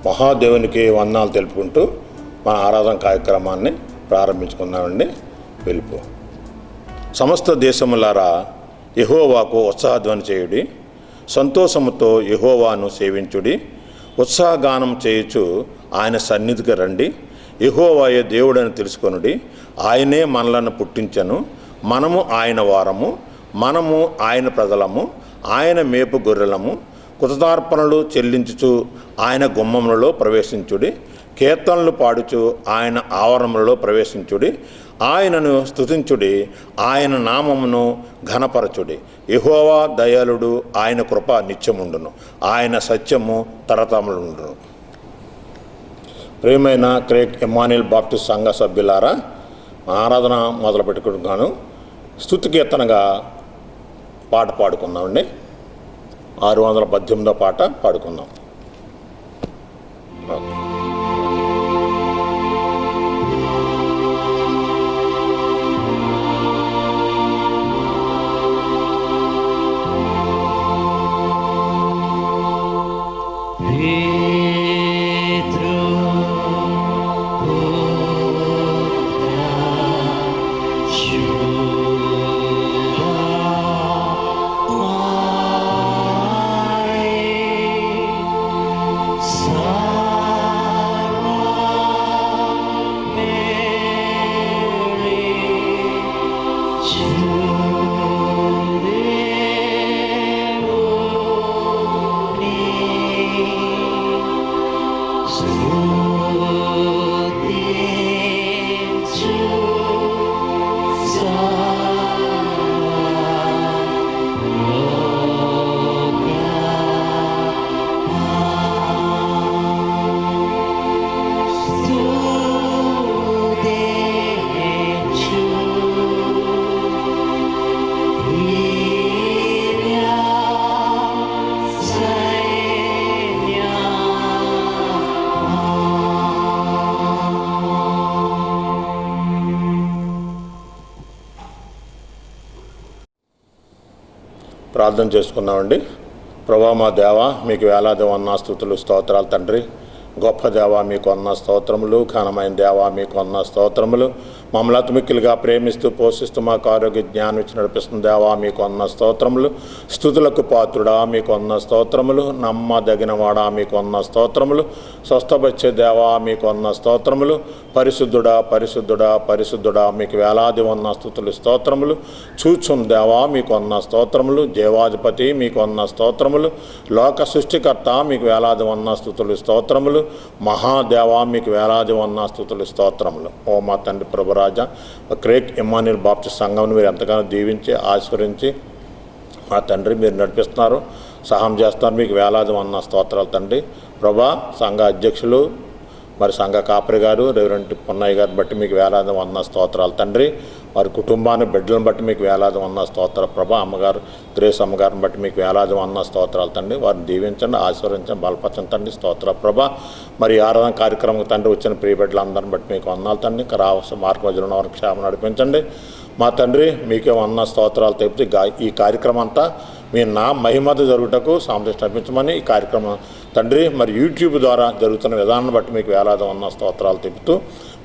మహాదేవునికి వందనాలు తెలుపుకుంటూ మన ఆరాధన కార్యక్రమాన్ని ప్రారంభించుకుందామండి. పిలుపు. సమస్త దేశములారా యెహోవాకు ఉత్సాహధ్వని చేయుడి, సంతోషముతో యెహోవాను సేవించుడి, ఉత్సాహగానం చేయుచు ఆయన సన్నిధికి రండి. యెహోవాయే దేవుడని తెలుసుకొనుడి. ఆయనే మనలను పుట్టించెను, మనము ఆయన వారము, మనము ఆయన ప్రజలము, ఆయన మేపు గొర్రెలము. కృతజ్ఞతార్పణలు చెల్లించుచు ఆయన గుమ్మములలో ప్రవేశించుడి, కీర్తనలు పాడుచు ఆయన ఆవరణలో ప్రవేశించుడి. ఆయనను స్తుతించుడి, ఆయన నామమును ఘనపరచుడి. యెహోవా దయాళుడు, ఆయన కృప నిత్యముండును, ఆయన సత్యము తరతరములుండును. ప్రియమైన క్రేక్ ఇమ్మాన్యుయల్ బాప్టిస్ట్ సంఘ సభ్యులారా, ఆరాధన మొదలు పెట్టుకుంటున్నాను. స్తుతి కీర్తనగా పాట పాడుకుందామండి. 618వ పాట పాడుకుందాం. ప్రార్థన చేసుకున్నామండి. ప్రభువా మా దేవా, మీకు వేలాది వందనాలు స్తుతులు స్తోత్రాలు తండ్రి. గొప్ప దేవా మీకు వందనాలు స్తోత్రములు, ఘనమైన దేవా మీకు వందనాలు స్తోత్రములు. మమ్మల్ని అతిమిక్కిలుగా ప్రేమిస్తూ పోషిస్తూ మాకు ఆరోగ్య జ్ఞానం ఇచ్చి నడిపిస్తున్న దేవా మీకు వందనాలు స్తోత్రములు. స్తుతులకు పాత్రుడా మీకు వందనాలు స్తోత్రములు. నమ్మదగిన వాడా మీకు వందనాలు స్తోత్రములు. స్వస్థపరిచే దేవా మీకు వందనాలు స్తోత్రములు. పరిశుద్ధుడా పరిశుద్ధుడా పరిశుద్ధుడా మీకు వేలాది వందనాలు స్తుతులు స్తోత్రములు. చూచున్న దేవా మీకు వందనాలు స్తోత్రములు. జీవాధిపతి మీకు వందనాలు స్తోత్రములు. లోక సృష్టికర్త మీకు వేలాది వందనాలు స్తుతులు స్తోత్రములు. మహాదేవా మీకు వేలాది వందనాలు స్తుతులు స్తోత్రములు. ఓ మా తండ్రి ప్రభురాజా, క్రేక్ ఇమ్మాన్యుయల్ బాప్టిస్ట్ సంఘంను మీరు ఎంతగానో దీవించి ఆశీర్వదించి మా తండ్రి మీరు నడిపిస్తున్నారు, సహాయం చేస్తున్నారు. మీకు వేలాది వందనాలు స్తోత్రాలు తండ్రి. ప్రభా సంఘ అధ్యక్షులు మరి సంఘ కాపరి గారు రెవరెంట్ పొన్నయ్య గారిని బట్టి మీకు వేలాది వందనాలు స్తోత్రాలు తండ్రి. వారి కుటుంబాన్ని బిడ్డలను బట్టి మీకు వేలాది వందనాలు స్తోత్రాలు ప్రభా. అమ్మగారు గ్రేస్ అమ్మగారిని బట్టి మీకు వేలాది వందనాలు స్తోత్రాలు తండ్రి. వారిని దీవించండి, ఆశీర్వదించండి, బలపరచండి తండ్రి. స్తోత్ర ప్రభా. మరి ఆరాధన కార్యక్రమం తండ్రి వచ్చిన ప్రియ బిడ్డలందరిని బట్టి మీకు వందనాలు తండ్రి. రావాల్సిన మార్గ మధ్యలో ఉన్న వారికి క్షేమం నడిపించండి మా తండ్రి. మీకే వందన స్తోత్రాలు తెలుపుతూ ఈ కార్యక్రమం అంతా మీ నా మహిమత జరుగుటకు సామర్థ్యం నడిపించమని ఈ కార్యక్రమం తండ్రి మరి యూట్యూబ్ ద్వారా జరుగుతున్న విధానాన్ని బట్టి మీకు వేలాది వందన స్తోత్రాలు తెలుపుతూ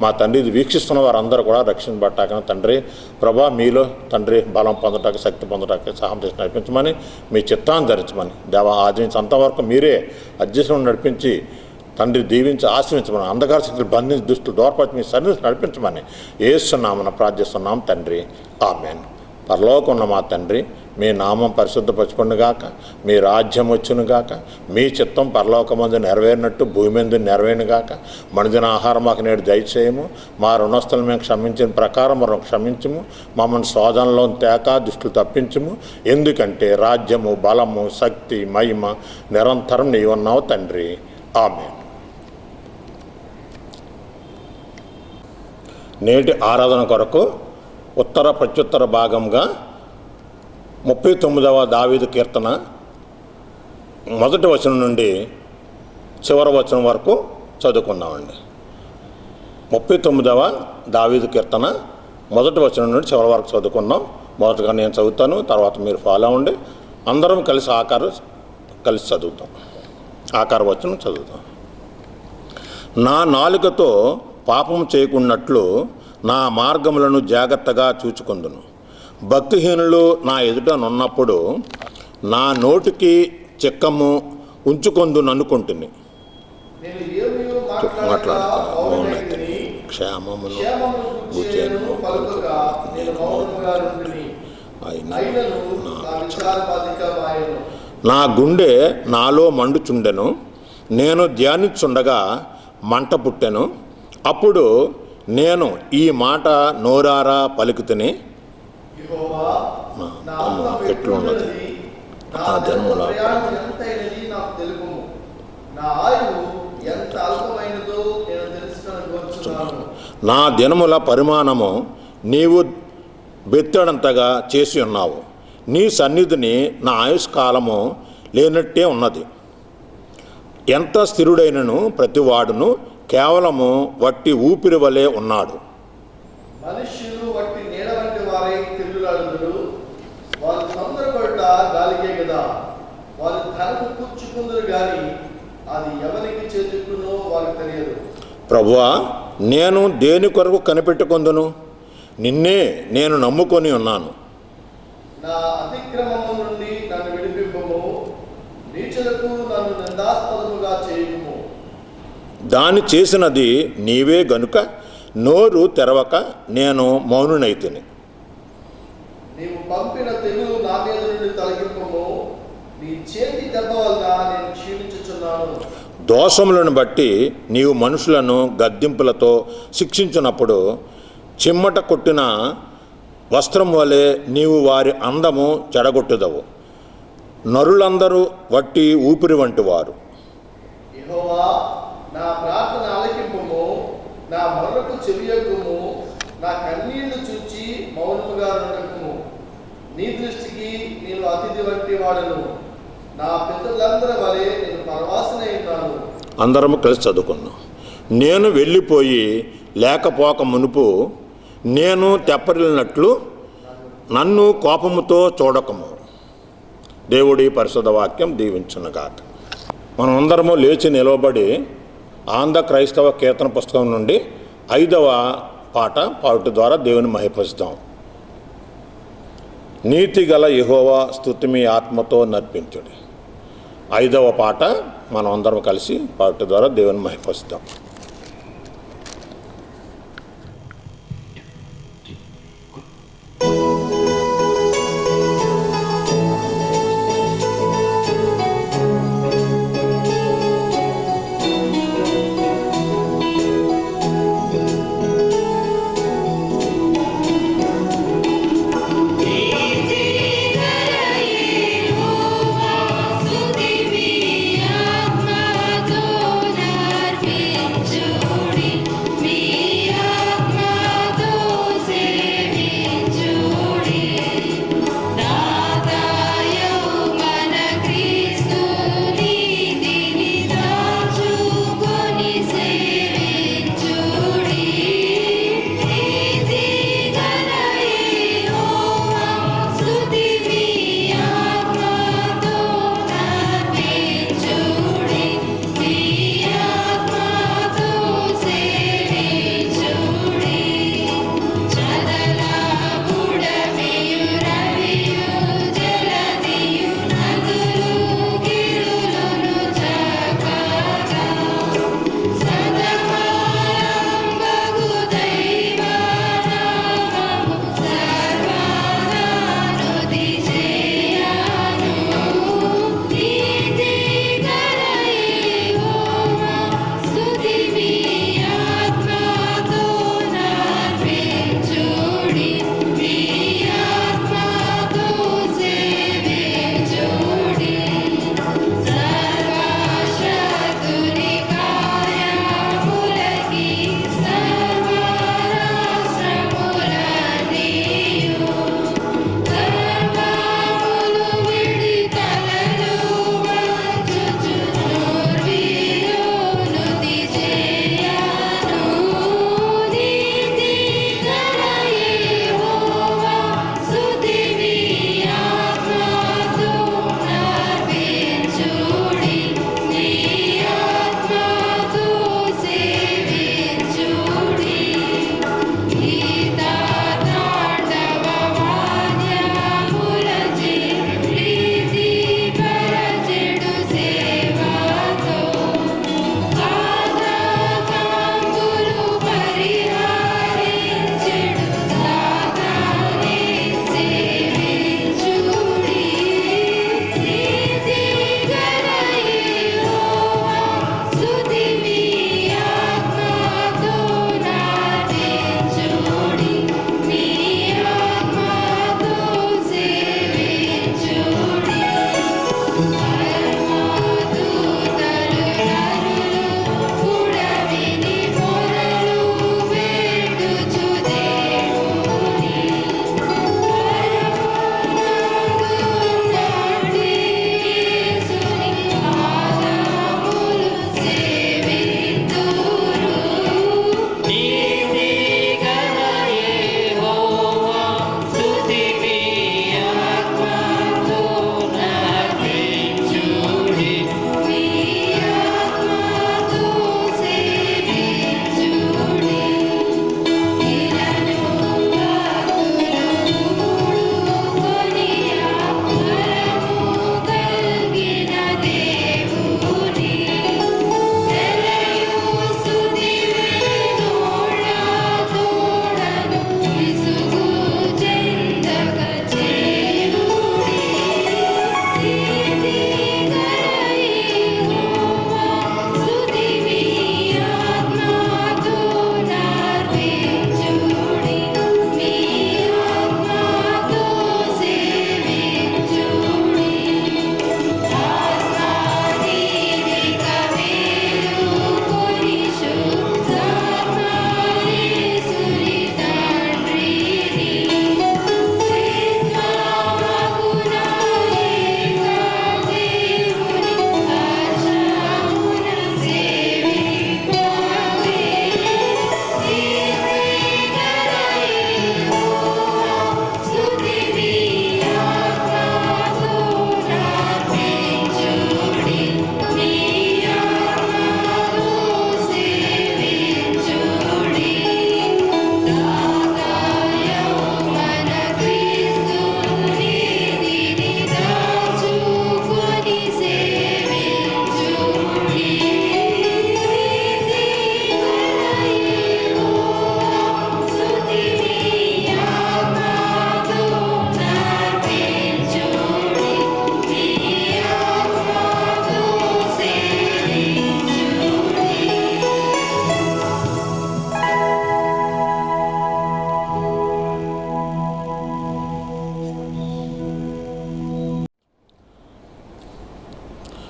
మా తండ్రి ఇది వీక్షిస్తున్న వారందరూ కూడా రక్షణ పట్టాక తండ్రి ప్రభా మీలో తండ్రి బలం పొందటానికి శక్తి పొందటానికి సామర్థ్యం నడిపించమని మీ చిత్తాన్ని ధరించమని దేవ ఆది నుంచి అంతవరకు మీరే అధ్యక్షులను నడిపించి తండ్రి దీవించి ఆశ్రయించమని అంధకార శక్తులు బంధించి దుస్తులు దూరపరిచి మీ సన్నిధి నడిపించమని యేసునామమున ప్రార్థిస్తున్నాం తండ్రి. ఆమేన్. పరలోకం ఉన్న మా తండ్రి, మీ నామం పరిశుద్ధపరచుకొనుగాక, మీ రాజ్యం వచ్చునుగాక, మీ చిత్తం పరలోకమందు నెరవేరినట్టు భూమి మీద నెరవేరునుగాక. మనుదిన ఆహారం మాకు నేడు దయచేయము, మా రుణస్తులను మేము క్షమించిన ప్రకారం మనం క్షమించము, మమ్మల్ని శోధనలో తేక దుష్టులు తప్పించము. ఎందుకంటే రాజ్యము బలము శక్తి మహిమ నిరంతరం నీవున్నావు తండ్రి. ఆమేన్. నేటి ఆరాధన కొరకు ఉత్తర ప్రత్యుత్తర భాగంగా 39వ దావీదు కీర్తన మొదటి వచనం నుండి చివరి వచనం వరకు చదువుకున్నామండి. 39వ దావీదు కీర్తన మొదటి వచనం నుండి చివరి వరకు చదువుకున్నాం. మొదటగా నేను చదువుతాను, తర్వాత మీరు ఫాలో అవ్వండి. అందరం కలిసి కలిసి చదువుతాం. ఆకార వచనం చదువుతాం. నా నాలుకతో పాపం చేయకున్నట్లు నా మార్గములను జాగ్రత్తగా చూచుకొందును. భక్తిహీనులు నా ఎదుట నున్నప్పుడు నా నోటికి చిక్కము ఉంచుకొందుననుకుంటుని. మాట్లాడుతున్నది క్షేమమును నా గుండె నాలో మండుచుండెను. నేను ధ్యానించుండగా మంట పుట్టెను. అప్పుడు నేను ఈ మాట నోరారా పలుకుతుని, ఎట్లున్నది నా జన్మల నా దినముల పరిమాణము నీవు బెత్తడంతగా చేసి ఉన్నావు. నీ సన్నిధిని నా ఆయుష్కాలము లేనట్టే ఉన్నది. ఎంత స్థిరుడైనను ప్రతివాడును కేవలము వట్టి ఊపిరి వలె ఉన్నాడు. మనుష్యులు వట్టి నీడ వంటి వారై తిరుగులాడుదురు. వారు తొందరపడ్డ గాలికే కదా. వారు ధనము కూర్చుకుందరు గాని అది ఎవరికి చేతుకునో వారికి తెలియదు. ప్రభువా, నేను దేని కొరకు కనిపెట్టుకొందును? నిన్నే నేను నమ్ముకొని ఉన్నాను. నా అతిక్రమము నుండి నన్ను విడిపింపుము. నీచులకు నన్ను నిందాస్పదముగా చేయుము. దాని చేసినది నీవే గనుక నోరు తెరవక నేను మౌనునైతిని. నీవు పంపిన తెగులు నా మీద నుండి తొలగింపుము. నీ చేతి దెబ్బ వలన నేను క్షీణించుచున్నాను. దోషములను బట్టి నీవు మనుషులను గద్దింపులతో శిక్షించినప్పుడు చిమ్మట కొట్టిన వస్త్రం వలె నీవు వారి అందము చెడగొట్టుదవు. నరులందరూ వట్టి ఊపిరి వంటి వారు. యెహోవా, నా ప్రార్థన ఆలకింపుము. నా మొర్రకు చెవియొగ్గుము. నా కన్నీళ్లు చూచి మౌనముగా ఉండకుము. నీ దృష్టికి నేను అతిథి వంటి వాడను. నా పితరులందరి వలె నేను పరవాసనై ఉన్నాను. అందరము కలిసి చదువుకున్నాం. నేను వెళ్ళిపోయి లేకపోక మునుపు నేను తెప్పరిల్లినట్లు నన్ను కోపముతో చూడకము. దేవుడి పరిశుద్ధ వాక్యం దీవించునుగాక. మనం అందరము లేచి నిలవబడి ఆంధ్ర క్రైస్తవ కీర్తన పుస్తకం నుండి 5వ పాట పాట ద్వారా దేవుని మహిమపరుస్తాం. నీతిగల యెహోవా స్తుతి మీ ఆత్మతో నర్పించుడి. 5వ పాట మనం అందరం కలిసి పాట ద్వారా దేవుని మహిమపరుస్తాం. స్తుతి మీ ఆత్మతో నర్పించుడి.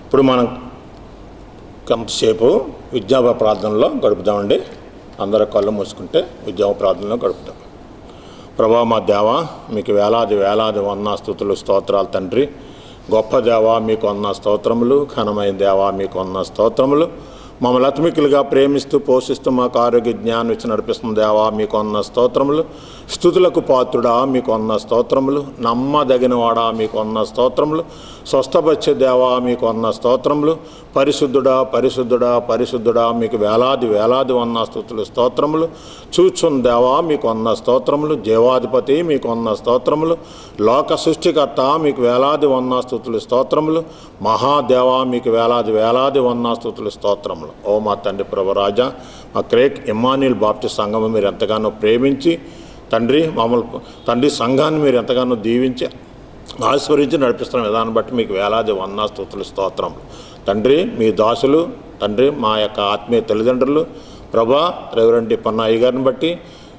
ఇప్పుడు మనం కొంతసేపు విజ్ఞాపన ప్రార్థనలో గడుపుదామండి. అందరూ కళ్ళు మూసుకుంటే విజ్ఞాపన ప్రార్థనలో గడుపుదాం. ప్రభా మా దేవా, మీకు వేలాది వేలాది వందనాస్తుతులు స్తోత్రాలు తండ్రి. గొప్ప దేవా మీకు వందన స్తోత్రములు. ఘనమైన దేవా మీకు వందన స్తోత్రములు. మమ్మల్ని అతిమికులుగా ప్రేమిస్తూ పోషిస్తూ మాకు ఆరోగ్య జ్ఞానం ఇచ్చి నడిపిస్తున్న దేవా మీకు వందన స్తోత్రములు. స్తుతులకు పాత్రుడా మీకు వందన స్తోత్రములు. నమ్మదగినవాడా మీకు వందన స్తోత్రములు. స్వస్థపరిచే దేవా మీకు వందన స్తోత్రములు. పరిశుద్ధుడా పరిశుద్ధుడా పరిశుద్ధుడా మీకు వేలాది వేలాది వందన స్తుతులు స్తోత్రములు. చూచున్న దేవా మీకు వందన స్తోత్రములు. జీవాధిపతి మీకు వందన స్తోత్రములు. లోక సృష్టికర్త మీకు వేలాది వందన స్తుతులు స్తోత్రములు. మహాదేవా మీకు వేలాది వేలాది వందన స్తుతులు స్తోత్రములు. ఓ మా తండ్రి ప్రభురాజా, మా క్రేక్ ఇమ్మాన్యుయల్ బాప్టిస్ట్ సంఘము మీరు ఎంతగానో ప్రేమించి తండ్రి మమ్మల్ని తండ్రి సంఘాన్ని మీరు ఎంతగానో దీవించి ఆశీర్వదించి నడిపిస్తున్న విధానం బట్టి మీకు వేలాది వందన స్తుతులు స్తోత్రములు. తండ్రి మీ దాసులు తండ్రి మా యొక్క ఆత్మీయ తల్లిదండ్రులు ప్రభా రెవరెండ్ పన్నాయి గారిని బట్టి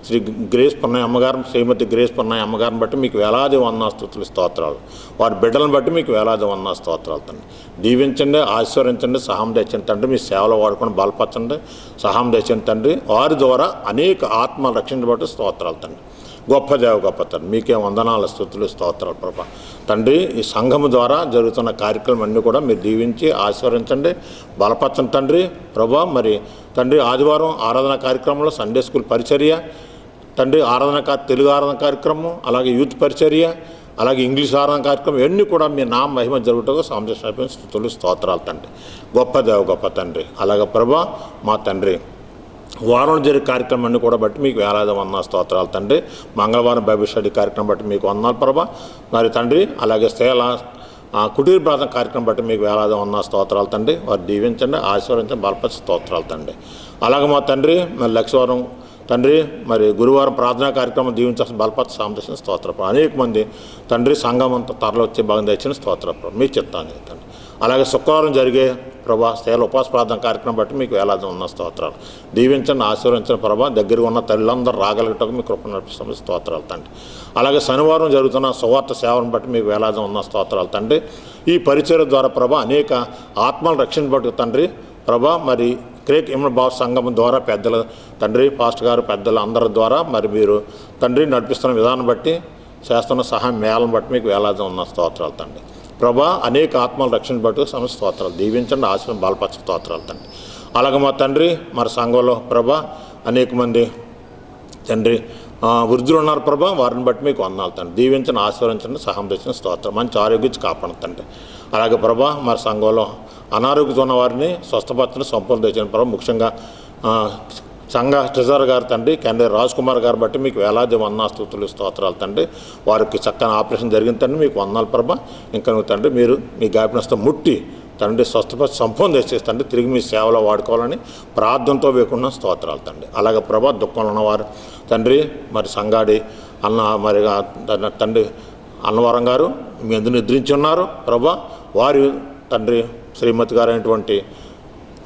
శ్రీ గ్రేస్ పన్నాయి అమ్మగారు శ్రీమతి గ్రేస్ పన్నాయి అమ్మగారిని బట్టి మీకు వేలాది వందన స్తుతులు స్తోత్రాలు. వారి బిడ్డలను బట్టి మీకు వేలాది వందన స్తోత్రాలు తండ్రి. దీవించండి, ఆశీర్వదించండి, సహాయం తెచ్చండి తండ్రి. మీ సేవలో వాడుకొని బలపరచండి, సహాయం తెచ్చండి తండ్రి. వారి ద్వారా అనేక ఆత్మలు రక్షించబట్టి స్తోత్రాలు తండ్రి. గొప్ప దేవ గొప్ప తండ్రి, మీకే వందనాల స్తుతులు స్తోత్రాలు ప్రభా తండ్రి. ఈ సంఘము ద్వారా జరుగుతున్న కార్యక్రమం అన్నీ కూడా మీరు దీవించి ఆశీర్వదించండి, బలపరచండి తండ్రి ప్రభా. మరి తండ్రి ఆదివారం ఆరాధన కార్యక్రమంలో సండే స్కూల్ పరిచర్య తండ్రి, తెలుగు ఆరాధన కార్యక్రమం, అలాగే యూత్ పరిచర్య, అలాగే ఇంగ్లీష్ ఆరాధన కార్యక్రమం ఇవన్నీ కూడా మీ నామ మహిమ జరుగుటకు సాంస్కృతిక స్తుతులు స్తోత్రాలు తండ్రి. గొప్ప దేవ గొప్ప తండ్రి. అలాగే ప్రభా మా తండ్రి వారంలో జరిగే కార్యక్రమాన్ని కూడా బట్టి మీకు వేలాది వందన స్తోత్రాలు తండ్రి. మంగళవారం బైబిల్ స్టడీ కార్యక్రమం బట్టి మీకు వందనాలు ప్రభా మరి తండ్రి. అలాగే కుటీర ప్రార్థన కార్యక్రమం బట్టి మీకు వేలాది వందన స్తోత్రాలు తండ్రి. వారు దీవించండి, ఆశీర్వదించండి, బలపరిచి స్తోత్రాలు తండ్రి. అలాగే మా తండ్రి మరి లక్షవారం తండ్రి మరి గురువారం ప్రార్థనా కార్యక్రమం దీవించాల్సిన బలపరిచి సాంస్కృతిక స్తోత్రం. అనేక మంది తండ్రి సంఘం అంతా తరలి వచ్చే భాగం తెచ్చిన స్తోత్రం మీ చిత్తాన్ని తండ్రి. అలాగే శుక్రవారం జరిగే ప్రభా స్థేల ఉపవాస ప్రార్థన కార్యక్రమం బట్టి మీకు వేలాది ఉన్న స్తోత్రాలు. దీవించండి, ఆశీర్వదించండి ప్రభా. దగ్గరగా ఉన్న తల్లిదండ్రులు రాగలిగటకు మీకు కృప నడిపిస్తున్న స్తోత్రాలు తండ్రి. అలాగే శనివారం జరుగుతున్న సువార్త సేవను బట్టి మీకు వేలాది ఉన్న స్తోత్రాలు తండ్రి. ఈ పరిచయం ద్వారా ప్రభా అనేక ఆత్మలు రక్షించబట్టు తండ్రి ప్రభా. మరి క్రేక్ ఇమ్మ బాబు సంఘం ద్వారా పెద్దల తండ్రి పాస్టర్ గారు పెద్దల అందరి ద్వారా మరి మీరు తండ్రి నడిపిస్తున్న విధానం బట్టి చేస్తున్న సహాయం మేళను బట్టి మీకు వేలాది ఉన్న స్తోత్రాలు తండ్రి ప్రభా. అనేక ఆత్మలు రక్షించబట్టు సమస్త స్తోత్రాలు. దీవించండి, ఆశీర్వాదం బలపరచ స్తోత్రాలు తండ్రి. అలాగే మా తండ్రి మరి సంఘంలో ప్రభా అనేక మంది తండ్రి వృద్ధులు ఉన్నారు ప్రభా. వారిని బట్టి మీకు వందనాలు తండ్రి. దీవించండి, ఆశీర్వదించండి, సహాయం తెచ్చిన స్తోత్రం. మంచి ఆరోగ్యం కాపాడు తండ్రి. అలాగే ప్రభా మరి సంఘంలో అనారోగ్యంతో ఉన్న వారిని స్వస్థపరచని సంపూర్ణ తెచ్చిన ప్రభా. ముఖ్యంగా సంఘ ట్రెజరర్ గారు తండ్రి కెండ్రి రాజ్ కుమార్ గారు బట్టి మీకు వేలాది వందన స్తుతులు స్తోత్రాలు తండ్రి. వారికి చక్కని ఆపరేషన్ జరిగింది తండ్రి, మీకు వందనాలు ప్రభా. ఇంకా నువ్వు తండ్రి మీరు మీ గాయపనస్తో ముట్టి తండ్రి స్వస్థపరిచి సంపూర్ణ తెచ్చేసి తిరిగి మీ సేవలో వాడుకోవాలని ప్రార్థనతో వేకున్న స్తోత్రాలు తండ్రి. అలాగే ప్రభా దుఃఖంలో ఉన్నవారు తండ్రి మరి సంగాడి అన్న మరి తండ్రి అన్నవరం గారు మీ ఎందుకు నిద్రించి ఉన్నారు ప్రభా. వారి తండ్రి శ్రీమతి గారు అయినటువంటి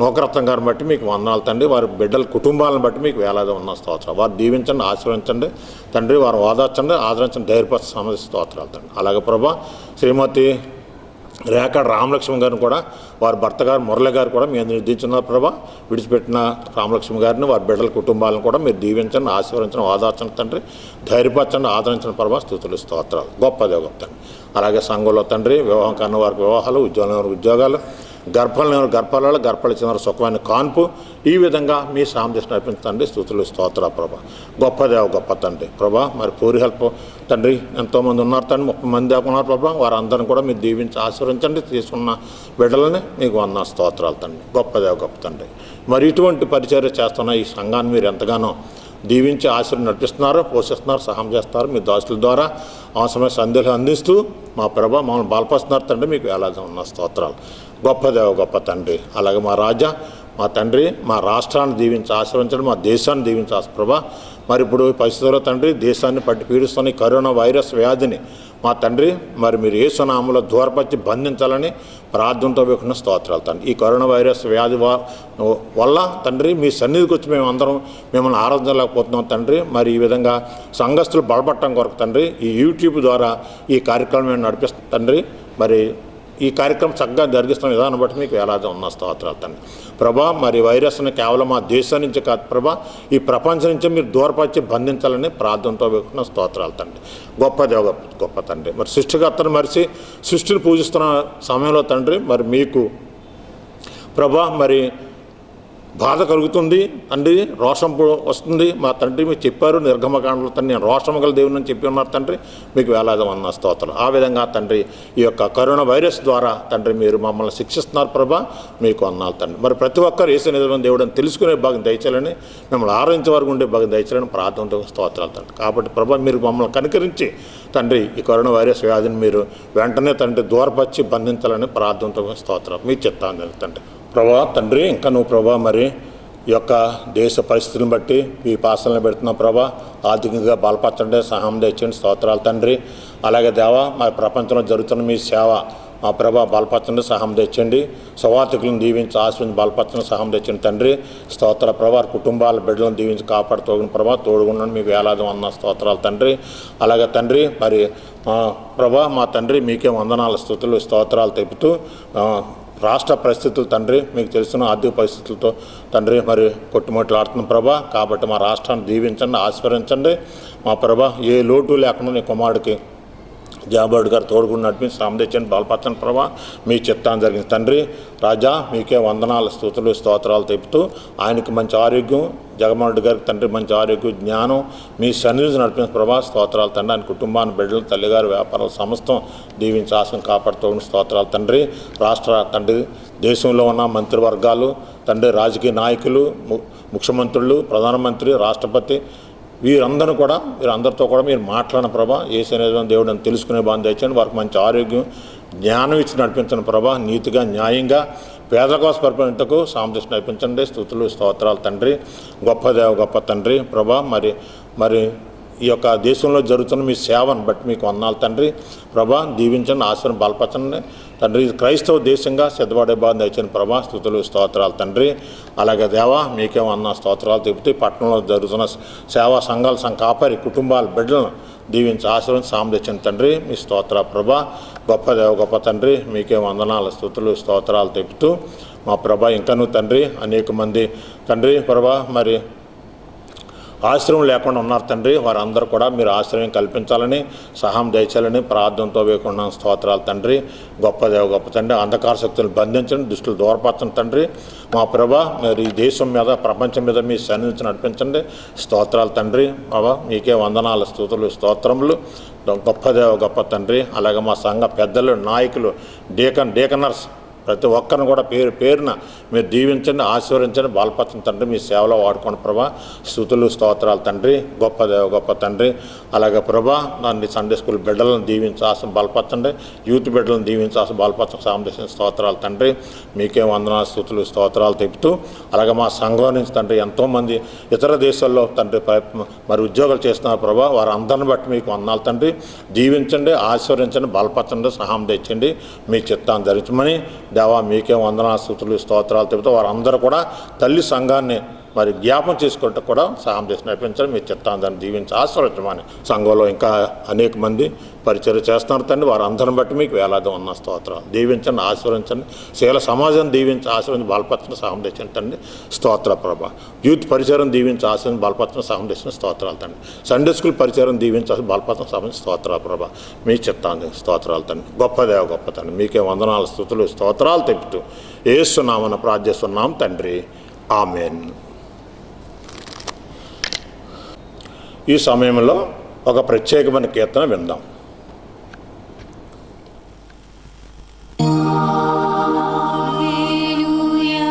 నూకరత్నం గారిని బట్టి మీకు వందనాలు తండ్రి. వారి బిడ్డల కుటుంబాలను బట్టి మీకు వేలాది ఉన్న స్తోత్రాలు. వారు దీవించండి, ఆశీర్వదించండి తండ్రి. వారు ఓదార్చండి, ఆదరించండి, ధైర్యపరచ సమస్య స్తోత్రాలు తండ్రి. అలాగే ప్రభా శ్రీమతి రేఖ రామలక్ష్మి గారిని కూడా వారి భర్త గారు మురళి గారు కూడా మీరు నిర్దించున్నారు ప్రభా. విడిచిపెట్టిన రామలక్ష్మి గారిని వారి బిడ్డల కుటుంబాలను కూడా మీరు దీవించండి, ఆశీర్వదించండి, ఓదార్చండి తండ్రి. ధైర్యపరచండి, ఆదరించండి ప్రభా. స్తుతులు స్తోత్రాలు. గొప్పదే గొప్ప తండ్రి. అలాగే సంఘంలో తండ్రి వివాహం కాని వారికి వివాహాలు, ఉద్యోగం లేని ఉద్యోగాలు, గర్భాలు లేని గర్భాలలో, గర్భాలు ఇచ్చిన వారు సుఖమైన కాన్పు, ఈ విధంగా మీ సామర్థ్యం నడిపించండి. స్తుతులు స్తోత్ర ప్రభా. గొప్పదేవ గొప్ప తండ్రి ప్రభా. మరి పూరి హెల్ప్ తండ్రి ఎంతోమంది ఉన్నారు తండ్రి, 30 మంది దాకా ఉన్నారు ప్రభా. వారందరిని కూడా మీరు దీవించి ఆశీర్వదించండి. తీసుకున్న బిడ్డలని మీకు వందన స్తోత్రాలు తండ్రి. గొప్పదేవ గొప్ప తండ్రి. మరి ఇటువంటి పరిచర్య చేస్తున్న ఈ సంఘాన్ని మీరు ఎంతగానో దీవించి ఆశీర్వాదం నడిపిస్తున్నారు, పోషిస్తున్నారు, సహాయం చేస్తారు. మీ దాసుల ద్వారా అవసరమైన సందేశాలు అందిస్తూ మా ప్రభా మమ్మల్ని బలపరుస్తున్నారు తండ్రి. మీకు వేలాది ఉన్న స్తోత్రాలు. గొప్ప దేవ గొప్ప తండ్రి. అలాగే మా రాజా మా తండ్రి మా రాష్ట్రాన్ని దీవించి ఆశీర్వదించండి, మా దేశాన్ని దీవించి ప్రభా. మరి ఇప్పుడు పరిస్థితుల్లో తండ్రి దేశాన్ని పట్టి పీడిస్తున్న ఈ కరోనా వైరస్ వ్యాధిని మా తండ్రి మరి మీరు యేసు నామములో దూరపరిచి బంధించాలని ప్రార్థనతో వేకున్న స్తోత్రాలు తండ్రి. ఈ కరోనా వైరస్ వ్యాధి వల్ల తండ్రి మీ సన్నిధికి వచ్చి మేము అందరం మిమ్మల్ని ఆరాధించలేకపోతున్నాం తండ్రి. మరి ఈ విధంగా సంఘస్థులు బలపడటం కొరకు తండ్రి ఈ యూట్యూబ్ ద్వారా ఈ కార్యక్రమం మేము నడిపిస్తాం తండ్రి. మరి ఈ కార్యక్రమం చక్కగా జరిగిస్తున్న విధానం బట్టి మీకు వేలాది ఉన్న స్తోత్రాలు తండ్రి. ప్రభా మరి వైరస్ని కేవలం మా దేశం నుంచి కాదు ప్రభా, ఈ ప్రపంచం నుంచి మీరు దూరపరిచి బంధించాలని ప్రార్థనతో వేసుకున్న స్తోత్రాలు తండ్రి. గొప్ప దేవ గొప్ప తండ్రి. మరి సృష్టికర్తను మరిచి సృష్టిని పూజిస్తున్న సమయంలో తండ్రి మరి మీకు ప్రభా మరి బాధ కలుగుతుంది తండ్రి, రోషం వస్తుంది మా తండ్రి. మీరు చెప్పారు నిర్గమకాండలో తండ్రి, నేను రోషము గల దేవుని అని చెప్పి ఉన్నారు తండ్రి. మీకు వేలాది వందనాలు స్తోత్రాలు. ఆ విధంగా తండ్రి ఈ యొక్క కరోనా వైరస్ ద్వారా తండ్రి మీరు మమ్మల్ని శిక్షిస్తున్నారు ప్రభా, మీకు వందనాలు తండ్రి. మరి ప్రతి ఒక్కరు యేసు నిజమైన దేవుడు అని తెలుసుకునే భాగం దయచేయాలని, మిమ్మల్ని ఆరాధించే వరకు ఉండే భాగం దయచేయాలని ప్రార్థనతో స్తోత్రాలు తండ్రి. కాబట్టి ప్రభా మీరు మమ్మల్ని కనికరించి తండ్రి ఈ కరోనా వైరస్ వ్యాధిని మీరు వెంటనే తండ్రి దూరపరిచి బంధించాలని ప్రార్థనతో స్తోత్రాలు. మీ చిత్తాన్ని తండ్రి. ప్రభా తండ్రి ఇంకా నువ్వు ప్రభా మరి ఈ యొక్క దేశ పరిస్థితులను బట్టి ఈ పాసలను పెడుతున్న ప్రభా ఆర్థికంగా బలపరచండి, సహాయం తెచ్చండి, స్తోత్రాలు తండ్రి. అలాగే దేవా మరి ప్రపంచంలో జరుగుతున్న మీ సేవ మా ప్రభా బలపరచండి, సహాయం తెచ్చండి. సువార్థికులను దీవించి ఆశ్రయించి బలపరచండి, సహాయం తెచ్చండి తండ్రి. స్తోత్ర ప్రభా కుటుంబాల బిడ్డలను దీవించి కాపాడుతోగిన ప్రభా తోడుగుండండి. మీకు వేలాది వందనాలు స్తోత్రాలు తండ్రి. అలాగే తండ్రి మరి ప్రభా మా తండ్రి మీకే వందనాలు స్తుతులు స్తోత్రాలు తెలుపుతూ రాష్ట్ర పరిస్థితులు తండ్రి మీకు తెలిసిన ఆర్థిక పరిస్థితులతో తండ్రి మరి కొట్టుమొట్లాడుతున్న ప్రభా. కాబట్టి మా రాష్ట్రాన్ని దీవించండి, ఆశీర్వదించండి. మా ప్రభా ఏ లోటు లేకుండా నీ కుమారుడికి జాబాడు గారు తోడుగుండి నడిపించి సామర్థ్యం బలపరచండి ప్రభా. మీ చిత్తాన్ని జరిగింది తండ్రి. రాజా మీకే వందనాలు స్తుతులు స్తోత్రాలు తెలుపుతూ ఆయనకి మంచి ఆరోగ్యం, జగన్మోహన్ రెడ్డి గారికి తండ్రి మంచి ఆరోగ్యం, జ్ఞానం మీ సన్నిధి నడిపించిన ప్రభా స్తోత్రాలు తండ్రి. ఆయన కుటుంబాన్ని బిడ్డలు తల్లిగారు వ్యాపారాలు సమస్తం దీవించి ఆశను కాపాడుతూ స్తోత్రాలు తండ్రి. రాష్ట్ర తండ్రి దేశంలో ఉన్న మంత్రివర్గాలు తండ్రి, రాజకీయ నాయకులు, ముఖ్యమంత్రులు, ప్రధానమంత్రి, రాష్ట్రపతి వీరందరితో కూడా మీరు మాట్లాడిన ప్రభా యేసు నిజమైన దేవుడు అని తెలుసుకునే బాధ తెచ్చండి. వారికి మంచి ఆరోగ్యం, జ్ఞానం ఇచ్చి నడిపించండి ప్రభా. నీతిగా న్యాయంగా పేదల కోసం పరిపాలనకు సామర్థ్యం నడిపించండి. స్తుతులు స్తోత్రాలు తండ్రి. గొప్ప దేవ గొప్ప తండ్రి ప్రభా. మరి ఈ యొక్క దేశంలో జరుగుతున్న మీ సేవను బట్టి మీకు వందనాలు తండ్రి. ప్రభా దీవించండి, ఆశీర్వాదం బలపరచండి తండ్రి. క్రైస్తవ దేశంగా సిద్ధపడే బాధ తెచ్చండి ప్రభా. స్తుతులు స్తోత్రాలు తండ్రి. అలాగే దేవా మీకే వందనాలు స్తోత్రాలు చెబుతూ పట్టణంలో జరుగుతున్న సేవా సంఘాల కాపారి కుటుంబాల బిడ్డలను దీవించి ఆశీర్వదించి సామర్థ్యం తండ్రి. మీ స్తోత్ర ప్రభా. గొప్ప దేవ గొప్ప తండ్రి మీకే వందనాలు స్తుతులు స్తోత్రాలు తెలుపుతూ మా ప్రభా ఇంకనూ తండ్రి అనేక మంది తండ్రి ప్రభా మరి ఆశ్రయం లేకుండా ఉన్నారు తండ్రి. వారందరూ కూడా మీరు ఆశ్రయం కల్పించాలని, సహాయం దయచేయాలని ప్రార్థనతో వేయకుండా స్తోత్రాలు తండ్రి. గొప్ప దేవ గొప్ప తండ్రి. అంధకార శక్తులను బంధించండి, దుష్టులు దూరపరచండి తండ్రి. మా ప్రభా మరి ఈ దేశం మీద ప్రపంచం మీద మీ సన్నిధించి నడిపించండి. స్తోత్రాలు తండ్రి. బాబా మీకే వందనాలు స్తుతులు స్తోత్రములు. గొప్ప దేవ గొప్ప తండ్రి. అలాగే మా సంఘ పెద్దలు, నాయకులు, డీకనర్స్ ప్రతి ఒక్కరిని కూడా పేరు పేరున మీరు దీవించండి, ఆశీర్వదించండి, బలపరచండి తండ్రి. మీ సేవలో వాడుకోండి ప్రభా. స్తుతులు స్తోత్రాలు తండ్రి. గొప్ప దేవ గొప్ప తండ్రి. అలాగే ప్రభా దాన్ని సండే స్కూల్ బిడ్డలను దీవించి ఆశ బలపరచండి, యూత్ బిడ్డలను దీవించి ఆశ బలపరచండి. సామర్థ్యం స్తోత్రాలు తండ్రి. మీకే వందనాలు స్తుతులు స్తోత్రాలు తెలుపుతూ అలాగే మా సంఘం నుంచి తండ్రి ఎంతోమంది ఇతర దేశాల్లో తండ్రి మరి ఉద్యోగాలు చేస్తున్నారు ప్రభా. వారందరిని బట్టి మీకు వందనాలు తండ్రి. దీవించండి, ఆశీర్వదించండి, బలపరచండి, సహాయం తెచ్చండి. మీ చిత్తాన్ని ధరించమని దేవా మీకే వందనాలు స్తుతులు స్తోత్రాలు చెబుతూ వారందరూ కూడా తల్లి సంఘాన్ని మరి జ్ఞాపం చేసుకుంటూ కూడా సహాయం చేసి నడిపించండి. మీ చిత్తాన్ని దీవించి ఆశీర్వదించమని సంఘంలో ఇంకా అనేక మంది పరిచయం చేస్తున్నారు తండ్రి. వారందరిని బట్టి మీకు వేలాది ఉన్న స్తోత్రాలు దీవించండి, ఆశీర్వదించండి. శీల సమాజం దీవించి ఆశీర్వదించి బలపరచండి, సహాయం తెచ్చండి తండ్రి. స్తోత్ర ప్రభా. యూత్ పరిచయం దీవించి ఆశీర్వదించి బలపరచండి, సహాయం తెచ్చిన స్తోత్రాలు తండ్రి. సండే స్కూల్ పరిచయం దీవించి బలపరచండి, సహాయం స్తోత్ర ప్రభా. మీ చిత్తాన్ని స్తోత్రాలు తండ్రి. గొప్ప దేవ గొప్ప తండ్రి. మీకే వందనాలు స్తుతులు స్తోత్రాలు తెలుపుతూ యేసు నామమున ప్రార్థిస్తున్నాం తండ్రి. ఆమేన్. ఈ సమయంలో ఒక ప్రత్యేకమైన కీర్తన విందాం. Hallelujah.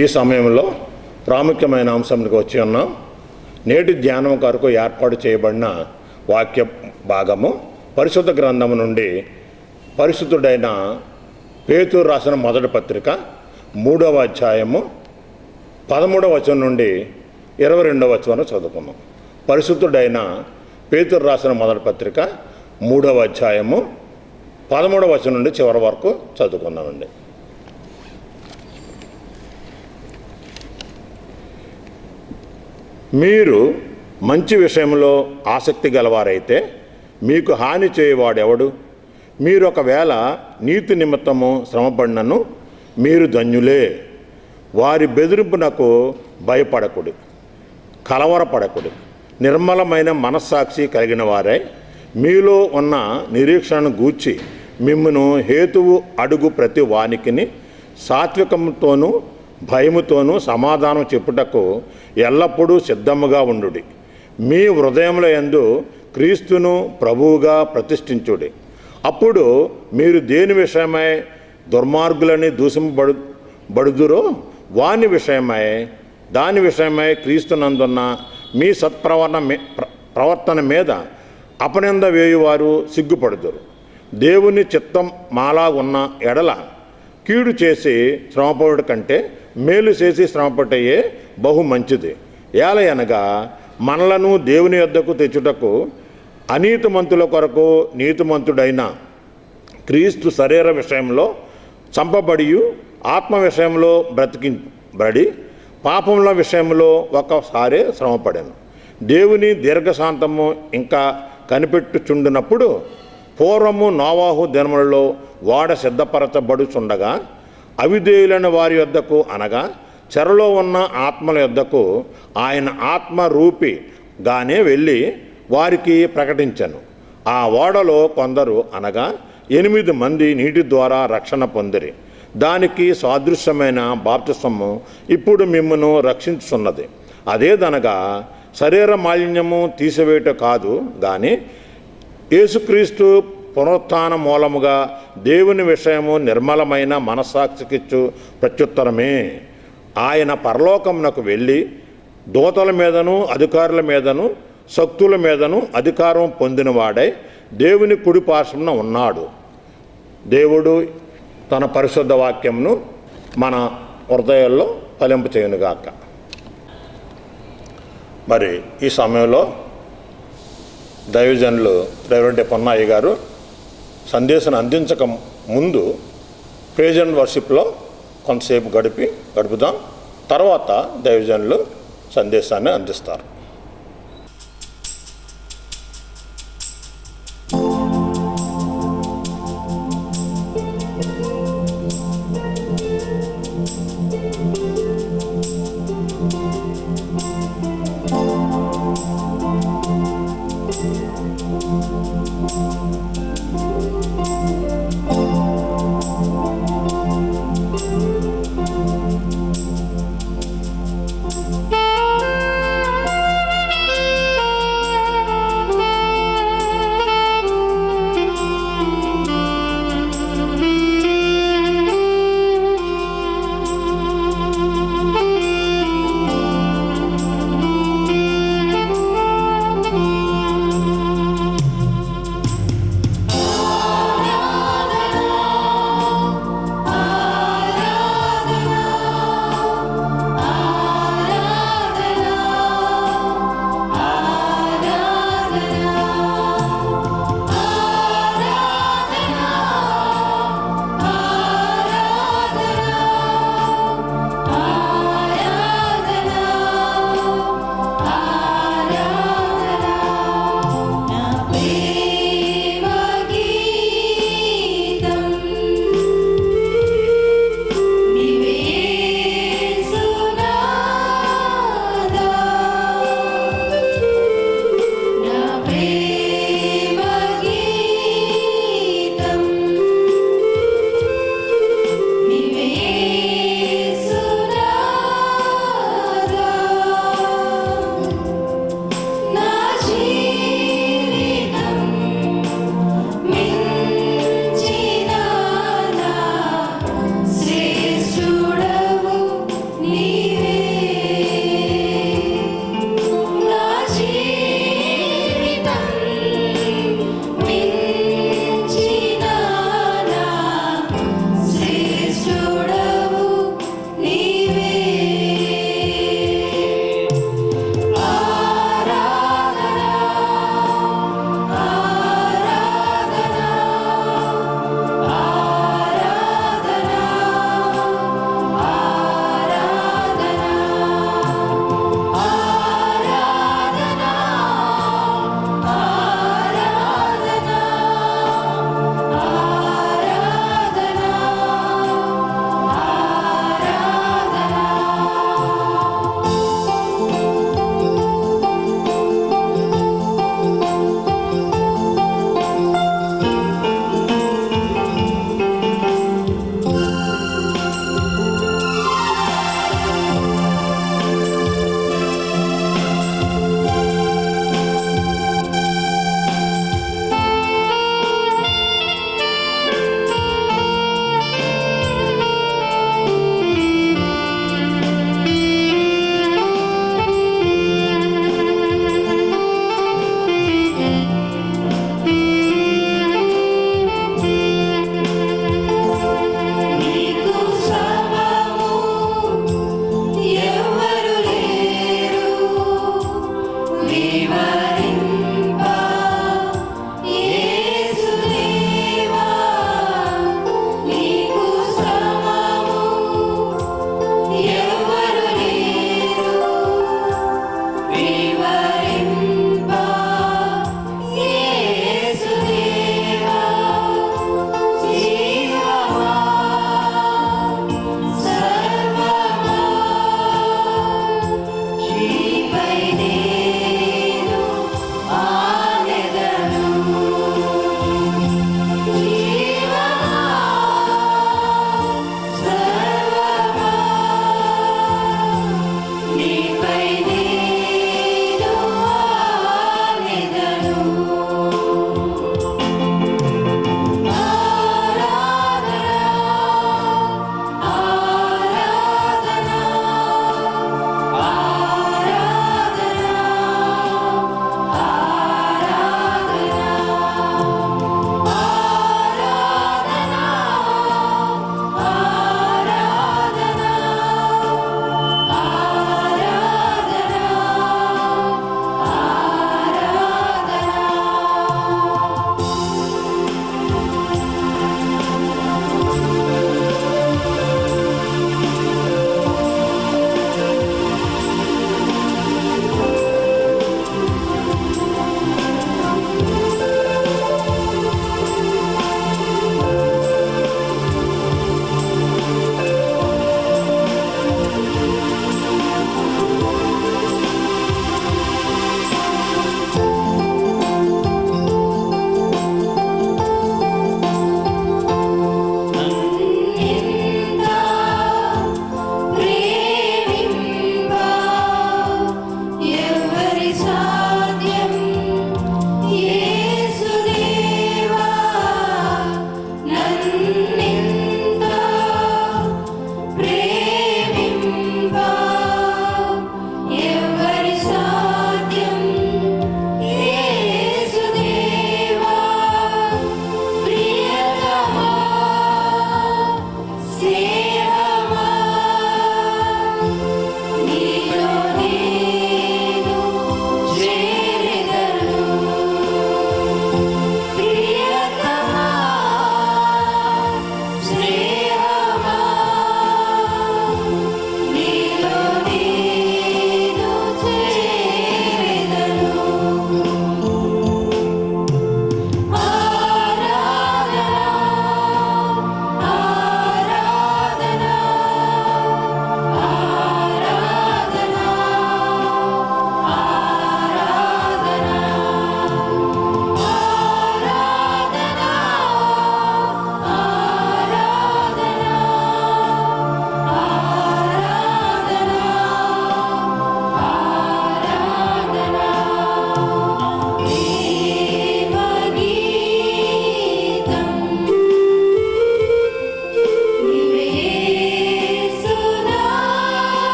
ఈ సమయంలో ప్రాముఖ్యమైన అంశంకి వచ్చి ఉన్నాం. నేటి ధ్యానం కొరకు ఏర్పాటు చేయబడిన వాక్య భాగము పరిశుద్ధ గ్రంథము నుండి పరిశుద్ధుడైన పేతురు రాసిన మొదటి పత్రిక 3వ అధ్యాయము 13వ వచనం నుండి 22వ వచనం చదువుకున్నాం. పరిశుద్ధుడైన పేతురు రాసిన మొదటి పత్రిక 3వ అధ్యాయము 13వ వచనం నుండి చివరి వరకు చదువుకున్నామండి. మీరు మంచి విషయంలో ఆసక్తి గలవారైతే మీకు హాని చేయవాడెవడు? మీరు ఒకవేళ నీతి నిమిత్తము శ్రమపడినను మీరు ధన్యులే. వారి బెదిరింపునకు భయపడకుడి, కలవరపడకుడి. నిర్మలమైన మనస్సాక్షి కలిగిన వారై మీలో ఉన్న నిరీక్షణను గూర్చి మిమ్మును హేతువు అడుగు ప్రతి వానికిని సాత్వికముతోనూ భయముతోనూ సమాధానం చెప్పుటకు ఎల్లప్పుడూ సిద్ధముగా ఉండుడి. మీ హృదయముల యందు క్రీస్తును ప్రభువుగా ప్రతిష్ఠించుడి. అప్పుడు మీరు దేని విషయమై దుర్మార్గులని దూషింపబడుదురో దాని విషయమై క్రీస్తునందున్న మీ ప్రవర్తన మీద అపనింద వేయువారు సిగ్గుపడుదురు. దేవుని చిత్తం మాలా ఉన్న ఎడల కీడు చేసి శ్రమపడుట కంటే మేలు చేసి శ్రమపడటయే బహు మంచిది. ఏలయనగా మనలను దేవుని యొద్దకు తెచ్చుటకు అనీతిమంతుల కొరకు నీతిమంతుడైన క్రీస్తు శరీర విషయంలో చంపబడి ఆత్మ విషయంలో బ్రతికింపబడి పాపముల విషయంలో ఒకసారి శ్రమపడాను. దేవుని దీర్ఘశాంతము ఇంకా కనిపెట్టుచుండినప్పుడు పూర్వము నోవాహు దినములలో వాడ సిద్ధపరచబడుచుండగా అవిధేయులైన వారి యొద్దకు అనగా చెరలో ఉన్న ఆత్మల యొద్దకు ఆయన ఆత్మరూపిగానే వెళ్ళి వారికి ప్రకటించెను. ఆ ఓడలో కొందరు అనగా 8 మంది నీటి ద్వారా రక్షణ పొందిరి. దానికి సాదృశ్యమైన బాప్తిస్మము ఇప్పుడు మిమ్మును రక్షించుచున్నది. అదేదనగా శరీర మాలిన్యము తీసివేయట కాదు గాని యేసుక్రీస్తు పునరుత్థాన మూలముగా దేవుని విషయము నిర్మలమైన మనస్సాక్షికిచ్చు ప్రత్యుత్తరమే. ఆయన పరలోకమునకు వెళ్ళి దూతల మీదను అధికారుల మీదను శక్తుల మీదను అధికారం పొందినవాడై దేవుని కుడి పార్శ్వమున ఉన్నాడు. దేవుడు తన పరిశుద్ధ వాక్యమును మన హృదయాల్లో ఫలింప చేయునుగాక. మరి ఈ సమయంలో దైవజనులు రెవరెండ్ పొన్నయ్య గారు సందేశాన్ని అందించక ముందు ప్రైజ్ అండ్ వర్షిప్లో కొంతసేపు గడుపుదాం. తర్వాత దైవజనులు సందేశాన్ని అందిస్తారు.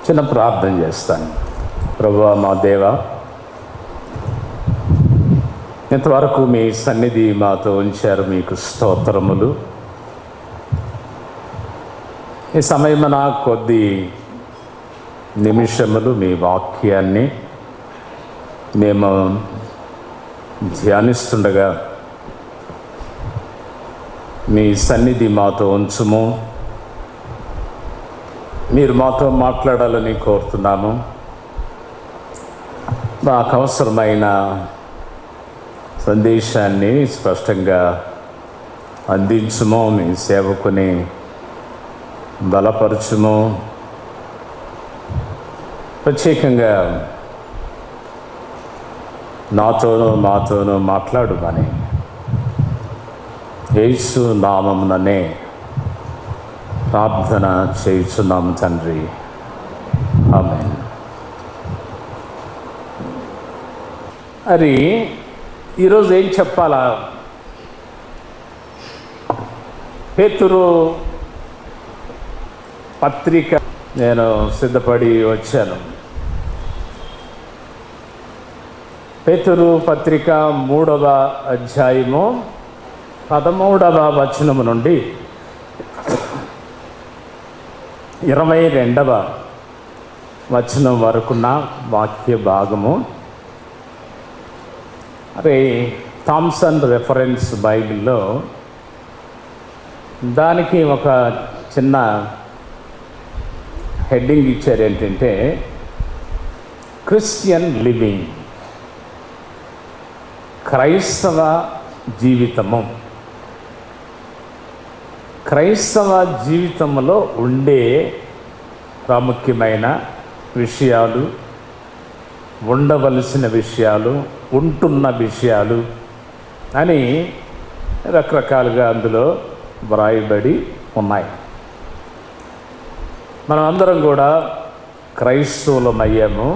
చిన్న ప్రార్థన చేస్తాను. ప్రభువా మా దేవా, ఇంతవరకు మీ సన్నిధి మాతో ఉంచారు, మీకు స్తోత్రములు. ఈ సమయమున కొద్ది నిమిషములు మీ వాక్యాన్ని మేము ధ్యానిస్తుండగా మీ సన్నిధి మాతో ఉంచుము. మీరు మాతో మాట్లాడాలని కోరుతున్నాము. మాకు అవసరమైన సందేశాన్ని స్పష్టంగా అందించుము. మీ సేవకుని బలపరచుము. ప్రత్యేకంగా మాతోనూ మాట్లాడుమని యేసు నామముననే ప్రార్థన చేయుచున్నాము తండ్రి, ఆమేన్. మరి ఈరోజు ఏం చెప్పాలా? పేతురు పత్రిక నేను సిద్ధపడి వచ్చాను. పేతురు పత్రిక 3వ అధ్యాయము 13వ వచనము నుండి 22వ వచనం వరకున్న వాక్య భాగము. అరే థామ్సన్ రెఫరెన్స్ బైబిల్లో దానికి ఒక చిన్న హెడ్డింగ్ ఇచ్చారు, ఏంటంటే క్రిస్టియన్ లివింగ్, క్రైస్తవ జీవితము. క్రైస్తవ జీవితంలో ఉండే ప్రాముఖ్యమైన విషయాలు, ఉండవలసిన విషయాలు, ఉంటున్న విషయాలు అని రకరకాలుగా అందులో వ్రాయబడి ఉన్నాయి. మనం అందరం కూడా క్రైస్తవులమయ్యాము.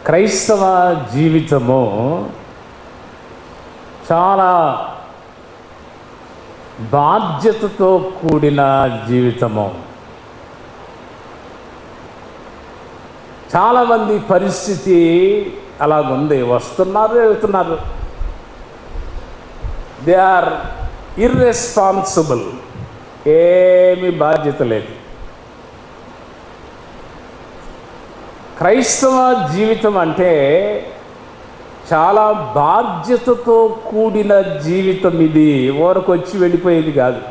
క్రైస్తవ జీవితము చాలా బాధ్యతతో కూడిన జీవితము. చాలామంది పరిస్థితి అలాగుంది, వస్తున్నారు వెళ్తున్నారు. దే ఆర్ ఇర్రెస్పాన్సిబుల్, ఏమీ బాధ్యత లేదు. క్రైస్తవ జీవితం అంటే చాలా బాధ్యతతో కూడిన జీవితం. ఇది ఊరకొచ్చి వెళ్ళిపోయేది కాదు.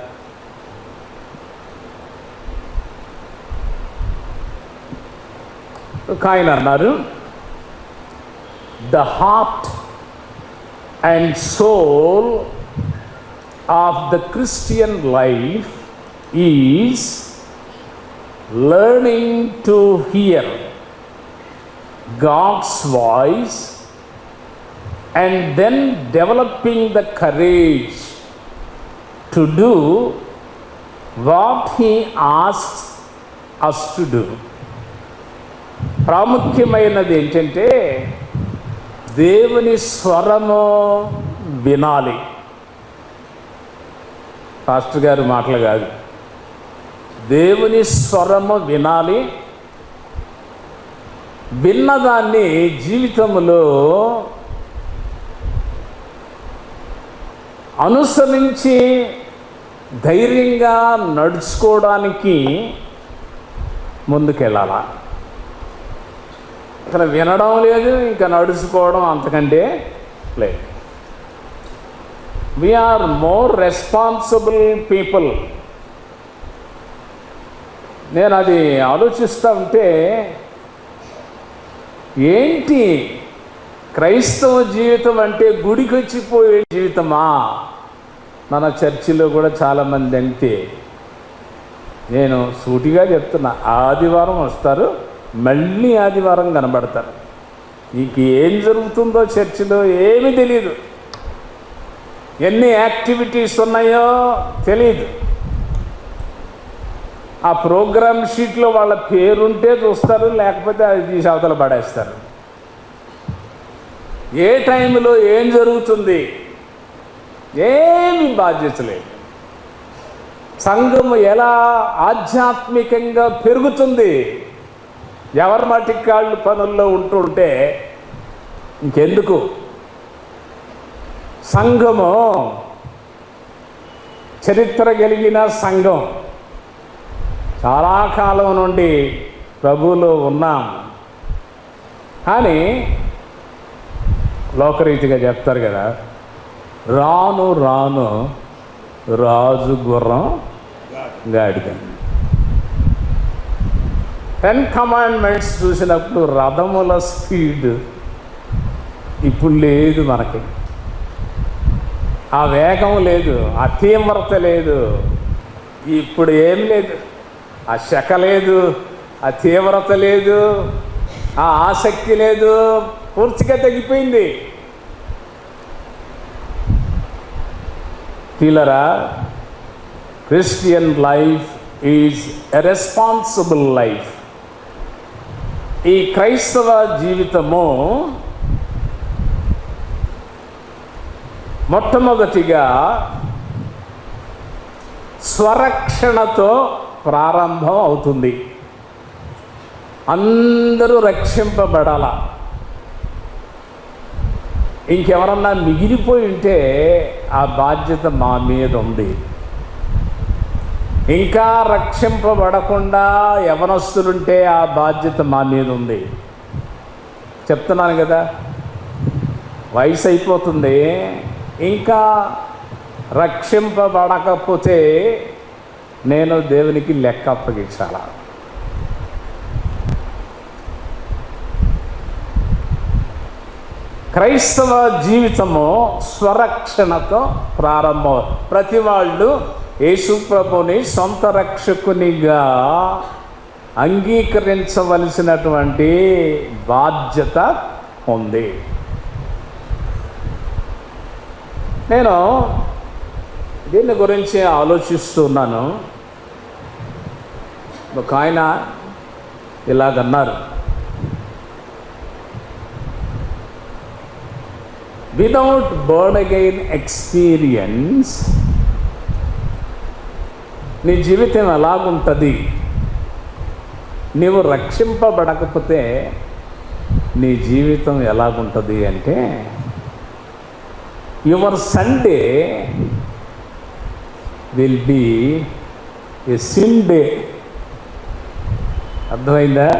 ఒక ఆయన అన్నారు, the heart and soul of the Christian life is learning to hear God's voice and then developing the courage to do what He asks us to do. ప్రాముఖ్యమైనది ఏంటంటే దేవుని స్వరము వినాలి. పాస్టర్ గారి మాటలు కాదు, దేవుని స్వరము వినాలి. విన్నదాన్ని జీవితంలో అనుసరించి ధైర్యంగా నడుచుకోవడానికి ముందుకెళ్ళాలా. ఇక్కడ వినడం లేదు, ఇంకా నడుచుకోవడం అంతకంటే లేదు. We are more responsible people. నేను అది ఆలోచిస్తూ ఉంటే, ఏంటి క్రైస్తవ జీవితం అంటే గుడికి వచ్చిపోయే జీవితమా? మన చర్చిలో కూడా చాలామంది అంతే. నేను సూటిగా చెప్తున్నా, ఆదివారం వస్తారు, మళ్ళీ ఆదివారం కనబడతారు. నీకు ఏం జరుగుతుందో చర్చిలో ఏమీ తెలియదు, ఎన్ని యాక్టివిటీస్ ఉన్నాయో తెలియదు. ఆ ప్రోగ్రామ్ షీట్లో వాళ్ళ పేరుంటే చూస్తారు, లేకపోతే అది తీసి అవతల పడేస్తారు. ఏ టైంలో ఏం జరుగుతుంది ఏమీ బాధ్యత లేదు. సంఘము ఎలా ఆధ్యాత్మికంగా పెరుగుతుంది. ఎవరి మటికి కాళ్ళు పనుల్లో ఉంటుంటే ఇంకెందుకు. సంఘము చరిత్ర కలిగిన సంఘం, చాలా కాలం నుండి ప్రభువులో ఉన్నాం. కానీ లోకరీతిగా చెప్తారు కదా, రాను రాను రాజు గుర్రం గాడిద. 10 కమాండ్మెంట్స్ చూసినప్పుడు రథముల స్పీడ్ ఇప్పుడు లేదు, మనకి ఆ వేగం లేదు, ఆ తీవ్రత లేదు, ఇప్పుడు ఏం లేదు, ఆ శక లేదు, ఆ తీవ్రత లేదు, ఆ ఆసక్తి లేదు, పూర్తిగా తగ్గిపోయింది. పిల్లరా, Christian life is a responsible life. ఈ క్రైస్తవ జీవితము మొట్టమొదటిగా స్వరక్షణతో ప్రారంభం అవుతుంది. అందరూ రక్షింపబడాల. ఇంకెవరన్నా మిగిలిపోయి ఉంటే ఆ బాధ్యత మా మీద ఉంది. ఇంకా రక్షింపబడకుండా యవనస్తులుంటే ఆ బాధ్యత మా మీద ఉంది. చెప్తున్నాను కదా, వయసు అయిపోతుంది, ఇంకా రక్షింపబడకపోతే నేను దేవునికి లెక్క అప్పగించాలా. క్రైస్తవ జీవితము స్వరక్షణతో ప్రారంభం. ప్రతి వాళ్ళు యేసు ప్రభుని సొంత రక్షకునిగా అంగీకరించవలసినటువంటి బాధ్యత ఉంది. నేను దీని గురించి ఆలోచిస్తున్నాను. ఒక ఆయన ఇలాగన్నారు, వితౌట్ బర్న్ అగైన్ ఎక్స్పీరియన్స్ నీ జీవితం ఎలాగుంటుంది, నీవు రక్షింపబడకపోతే నీ జీవితం ఎలాగుంటుంది అంటే, your Sunday will be a sin day. అర్థమైందా?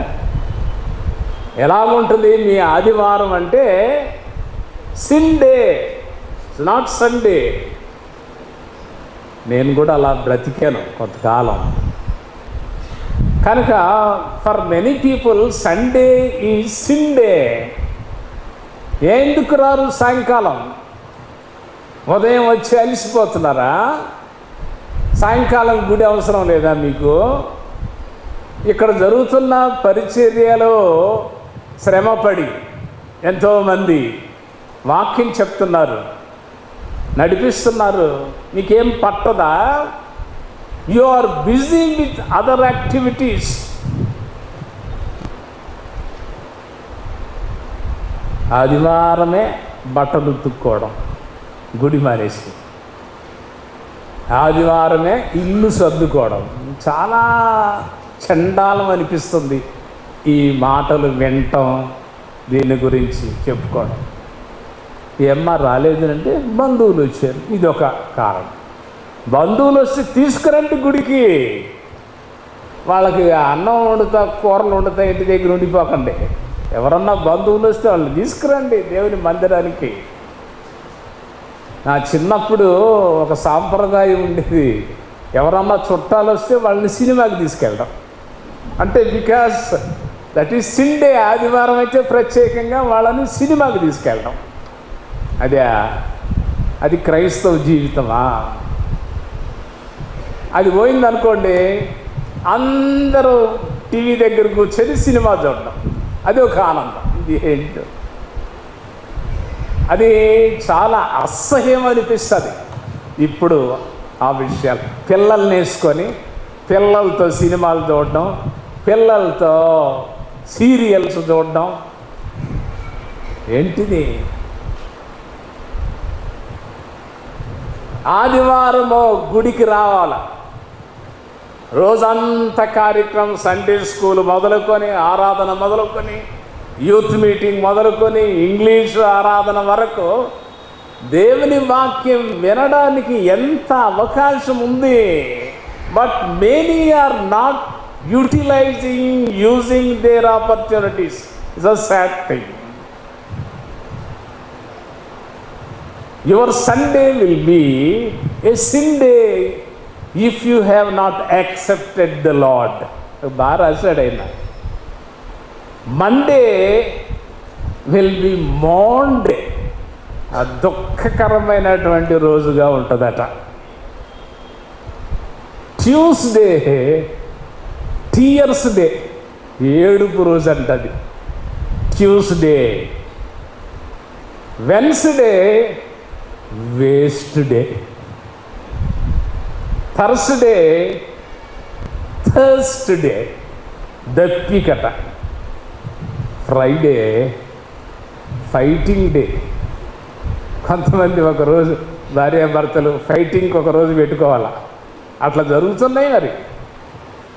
ఎలాగుంటుంది మీ ఆదివారం అంటే sin day, it's not Sunday. నేను కూడా అలా బ్రతికాను కొంతకాలం. కనుక for many people Sunday is sin day. ఎందుకు రారు సాయంకాలం? ఉదయం వచ్చి అలిసిపోతున్నారా? సాయంకాలం గుడి అవసరం లేదా మీకు? ఇక్కడ జరుగుతున్న పరిచర్యలో శ్రమపడి ఎంతోమంది వాక్యం చెప్తున్నారు, నడిపిస్తున్నారు. మీకేం పట్టదా? You are busy with other activities. ఆదివారమే బట్టలు ఉతుక్కోవడం, గుడి మానేసి ఆదివారమే ఇల్లు సర్దుకోవడం. చాలా చండాలం అనిపిస్తుంది ఈ మాటలు వినటం, దీని గురించి చెప్పుకోవడం. ఏమ్మా రాలేదు అంటే బంధువులు వచ్చారు, ఇదొక కారణం. బంధువులు వస్తే తీసుకురండి గుడికి. వాళ్ళకి అన్నం వండుతా, కూరలు వండుతా, ఇంటి దగ్గర ఉండిపోకండి. ఎవరన్నా బంధువులు వస్తే వాళ్ళని తీసుకురండి దేవుని మందిరానికి. నా చిన్నప్పుడు ఒక సాంప్రదాయం ఉండేది, ఎవరన్నా చుట్టాలు వస్తే వాళ్ళని సినిమాకి తీసుకెళ్ళడం. అంటే బికాస్ దట్ ఈస్ సండే, ఆదివారం అయితే ప్రత్యేకంగా వాళ్ళని సినిమాకి తీసుకెళ్ళడం. అది క్రైస్తవ జీవితమా? అది పోయిందనుకోండి, అందరూ టీవీ దగ్గర కూర్చొని సినిమా చూడడం, అది ఒక ఆనందం. ఇది ఏంటో అది చాలా అసహ్యం అనిపిస్తుంది ఇప్పుడు ఆ విషయాలు. పిల్లల్ని వేసుకొని పిల్లలతో సినిమాలు చూడడం, పిల్లలతో సీరియల్స్ చూడడం ఏంటిది? ఆదివారము గుడికి రావాల, రోజంతా కార్యక్రమం, సండే స్కూల్ మొదలుకొని, ఆరాధన మొదలుకొని, యూత్ మీటింగ్ మొదలుకొని, ఇంగ్లీషు ఆరాధన వరకు దేవుని వాక్యం వినడానికి ఎంత అవకాశం ఉంది. But many are not using their opportunities. It's a sad thing. Your Sunday will be a sin day if you have not accepted the Lord. బాగా రాశాడు ఆయన. మండే విల్ బి మోండే, ఆ దుఃఖకరమైనటువంటి రోజుగా ఉంటుందట. ట్యూస్డే టీయర్స్ డే, ఏడుపు రోజు అంటది Tuesday. Wednesday waste day. Thursday thirst day, దప్పికట. Friday fighting day. కొంతమంది ఒకరోజు భార్యాభర్తలు ఫైటింగ్కి ఒకరోజు పెట్టుకోవాలా, అట్లా జరుగుతున్నాయి మరి.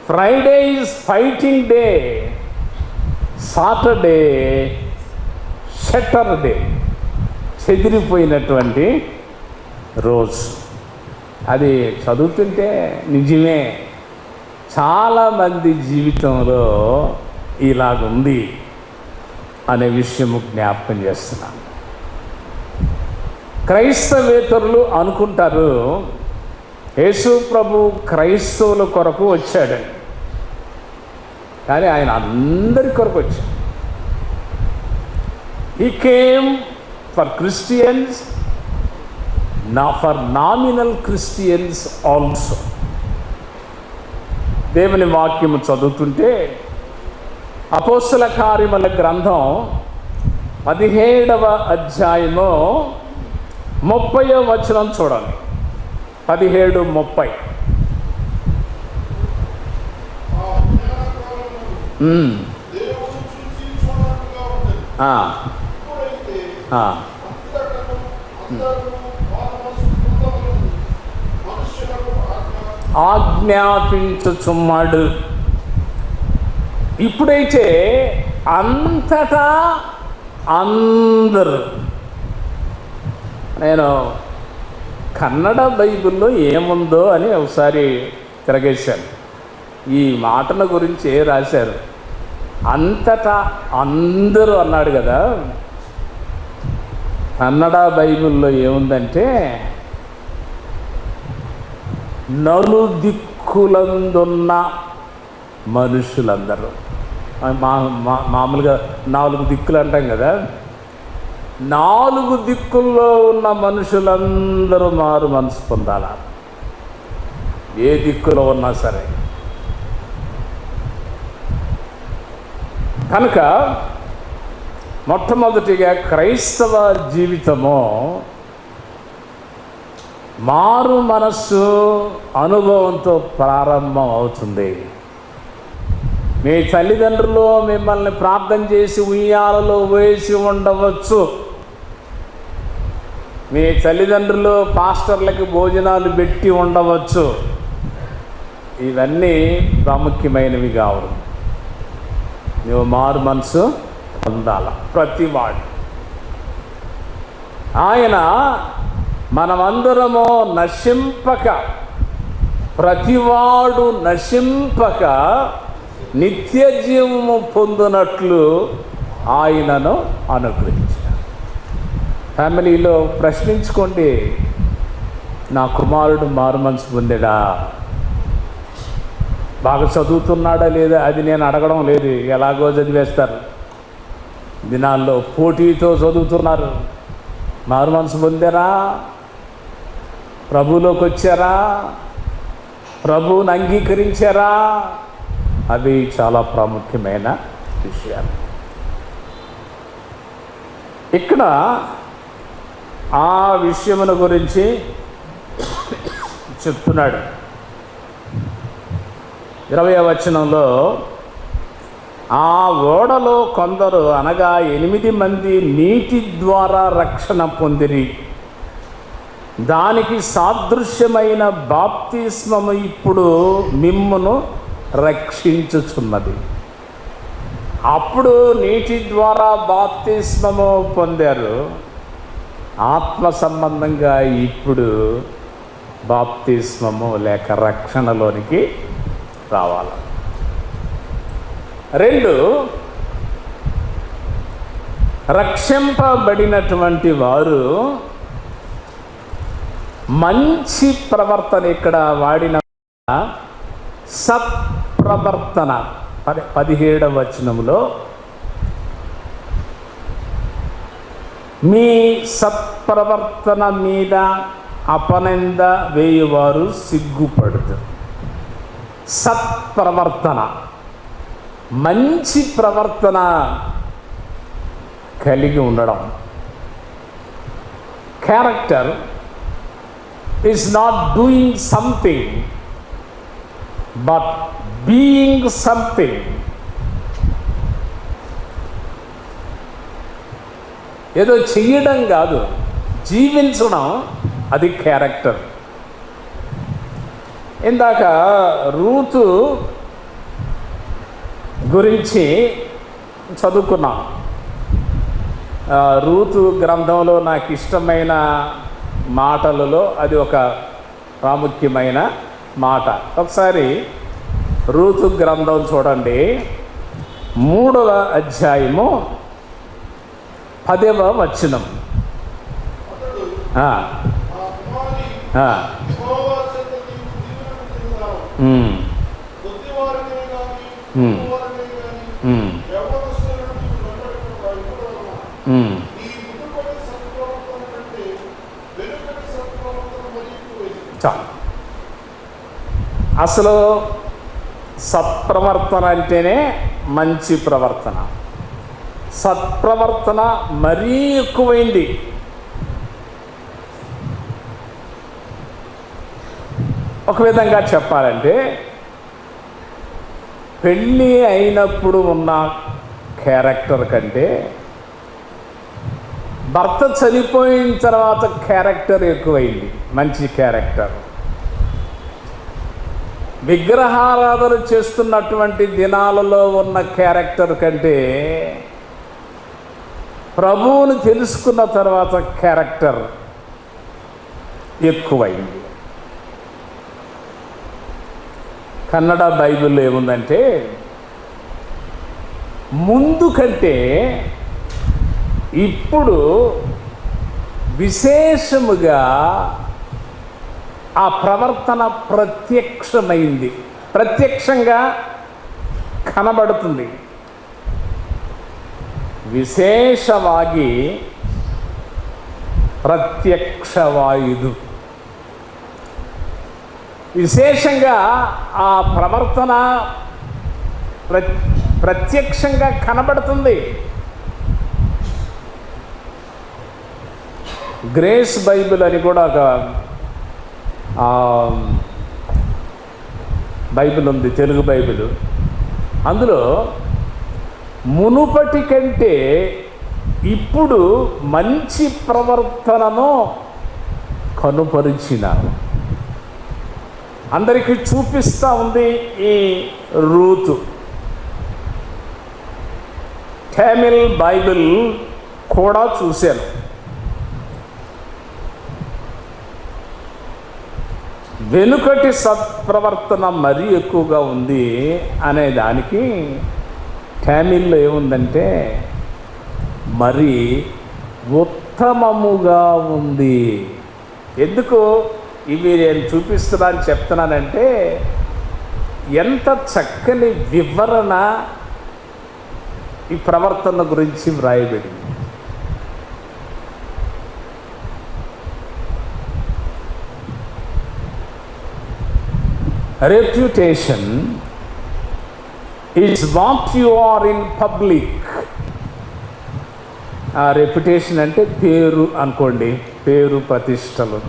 Friday is fighting day. Saturday shattered day, చెదిరిపోయినటువంటి రోజు. అది చదువుతుంటే నిజమే, చాలామంది జీవితంలో ఇలాగుంది అనే విషయము జ్ఞాపకం చేస్తున్నాను. క్రైస్తవేతరులు అనుకుంటారు యేసు ప్రభు క్రైస్తవుల కొరకు వచ్చాడని, కానీ ఆయన అందరి కొరకు వచ్చాడు. He came for Christians, for nominal Christians also. దేవుని వాక్యము చదువుతుంటే అపోస్తల కార్యముల గ్రంథం 17వ అధ్యాయము 30వ వచనం చూడండి. 17:30. ఆజ్ఞాపించుచున్నాడు. ఇప్పుడైతే అంతటా అందరూ, నేను కన్నడ బైబిల్లో ఏముందో అని ఒకసారి తిరగేశాను. ఈ మాటల గురించి రాశారు. అంతటా అందరూ అన్నాడు కదా. కన్నడ బైబిల్లో ఏముందంటే నలుదిక్కులందున్న మనుషులందరూ. మామూలుగా 4 దిక్కులు అంటాం కదా. 4 దిక్కుల్లో ఉన్న మనుషులందరూ మారు మనసు పొందాల, ఏ దిక్కులో ఉన్నా సరే. కనుక మొట్టమొదటిగా క్రైస్తవ జీవితము మారు మనస్సు అనుభవంతో ప్రారంభం అవుతుంది. మీ తల్లిదండ్రులు మిమ్మల్ని ప్రార్థన చేసి ఉయ్యాలలో వేసి ఉండవచ్చు. మీ తల్లిదండ్రులు పాస్టర్లకి భోజనాలు పెట్టి ఉండవచ్చు. ఇవన్నీ ప్రాముఖ్యమైనవి కావు. నువ్వు మారు మనసు పొందాల ప్రతివాడు. ఆయన మనమందరము నశింపక, ప్రతివాడు నశింపక నిత్య జీవము పొందినట్లు ఆయనను అనుగ్రహించారు. ఫ్యామిలీలో ప్రశ్నించుకోండి, నా కుమారుడు మారు మనసు పొందాడా, బాగా చదువుతున్నాడా లేదా, అది నేను అడగడం లేదు. ఎలాగో చదివేస్తారు. దినాల్లో పోటీతో చదువుతున్నారు. మారు మనసు పొందారా, ప్రభువులోకి వచ్చారా, ప్రభువుని అంగీకరించారా, అవి చాలా ప్రాముఖ్యమైన విషయాలు. ఇక్కడ ఆ విషయముల గురించి చెప్తున్నాడు. 20వ వచనంలో, ఆ ఓడలో కొందరు అనగా 8 మంది నీటి ద్వారా రక్షణ పొందిరి. దానికి సాదృశ్యమైన బాప్తిస్మము ఇప్పుడు మిమ్మును రక్షించుచున్నది. అప్పుడు నీటి ద్వారా బాప్తిస్మము పొందారు, ఆత్మ సంబంధంగా ఇప్పుడు బాప్తిస్మము లేక రక్షణలోనికి రావాలి. 2, రక్షింపబడినటువంటి వారు మంచి ప్రవర్తన, ఇక్కడ వాడిన సత్ప్రవర్తన 17వ వచనంలో, మీ సత్ప్రవర్తన మీద అపనింద వేయువారు సిగ్గుపడుతారు. సత్ప్రవర్తన, మంచి ప్రవర్తన కలిగి ఉండడం. Character is not doing something but being something. ఏదో చెయ్యడం కాదు, జీవించడం, అది క్యారెక్టర్. ఇందాక రూతు గురించి చదువుకున్నాం. రూతు గ్రంథంలో నాకు ఇష్టమైన మాటలలో అది ఒక ప్రాముఖ్యమైన మాట. ఒకసారి రూతు గ్రంథం చూడండి, 3వ అధ్యాయము 10వ వచనం. అతడు ఆ, ఆ కుమారి ఆ, యెహోవా చేత నీవు దీవెనలు పొందుతావు. ఉమ్, బుద్ధివారినే గాని ఉమ్, గొప్పవారినే గాని ఉమ్, యవ్వనస్తులను నీవు వెంబడింపక ఇప్పుడైనా ఉమ్. నీ ముందుపడి సత్ప్రవర్తన కంటే వెనుకటి సత్ప్రవర్తన మరి ఎక్కువైంది. చాలు. అసలు సత్ప్రవర్తన అంటేనే మంచి ప్రవర్తన. సత్ప్రవర్తన మరీ ఎక్కువైంది. ఒక విధంగా చెప్పాలంటే, పెళ్ళి అయినప్పుడు ఉన్న క్యారెక్టర్ కంటే భర్త చనిపోయిన తర్వాత క్యారెక్టర్ ఎక్కువైంది, మంచి క్యారెక్టర్. విగ్రహారాధన చేస్తున్నటువంటి దినాలలో ఉన్న క్యారెక్టర్ కంటే ప్రభువుని తెలుసుకున్న తర్వాత క్యారెక్టర్ ఎక్కువైంది. కన్నడ బైబిల్లో ఏముందంటే, ముందు కంటే ఇప్పుడు విశేషముగా ఆ ప్రవర్తన ప్రత్యక్షమైంది, ప్రత్యక్షంగా కనబడుతుంది. విశేషವಾಗಿ ప్రత్యక్షవాయుదు. విశేషంగా ఆ ప్రవర్తన ప్రత్యక్షంగా కనబడుతుంది. గ్రేస్ బైబిల్ అని కూడా ఒక బైబిల్ ఉంది, తెలుగు బైబిల్. అందులో మునుపటి కంటే ఇప్పుడు మంచి ప్రవర్తనను కనుపరిచినారు. అందరికీ చూపిస్తూ ఉంది ఈ రూతు. తమిళ్ బైబిల్ కూడా చూశాను. వెనుకటి సత్ప్రవర్తన మరీ ఎక్కువగా ఉంది అనే దానికి తమిళ్లో ఏముందంటే, మరి ఉత్తమముగా ఉంది. ఎందుకు ఇవి నేను చూపిస్తున్నాను చెప్తున్నానంటే, ఎంత చక్కని వివరణ ఈ ప్రవర్తన గురించి వ్రాయబడింది. Reputation is what you are in public. ఆ రెప్యుటేషన్ అంటే పేరు అనుకోండి, పేరు ప్రతిష్టలు.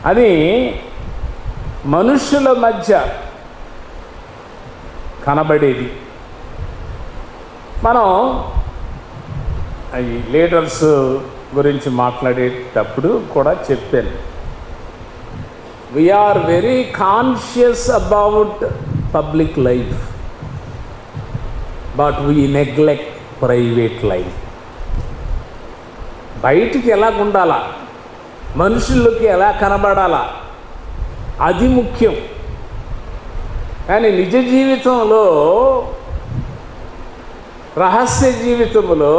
అది మనుషుల మధ్య కనబడేది. మనం ఈ లీడర్స్ గురించి మాట్లాడేటప్పుడు కూడా చెప్పాను. We are very conscious about public life, but we neglect private life. బయటికి ఎలా ఉండాలా, మనుషులకి ఎలా కనబడాలా, అది ముఖ్యం. కానీ నిజ జీవితంలో, రహస్య జీవితంలో,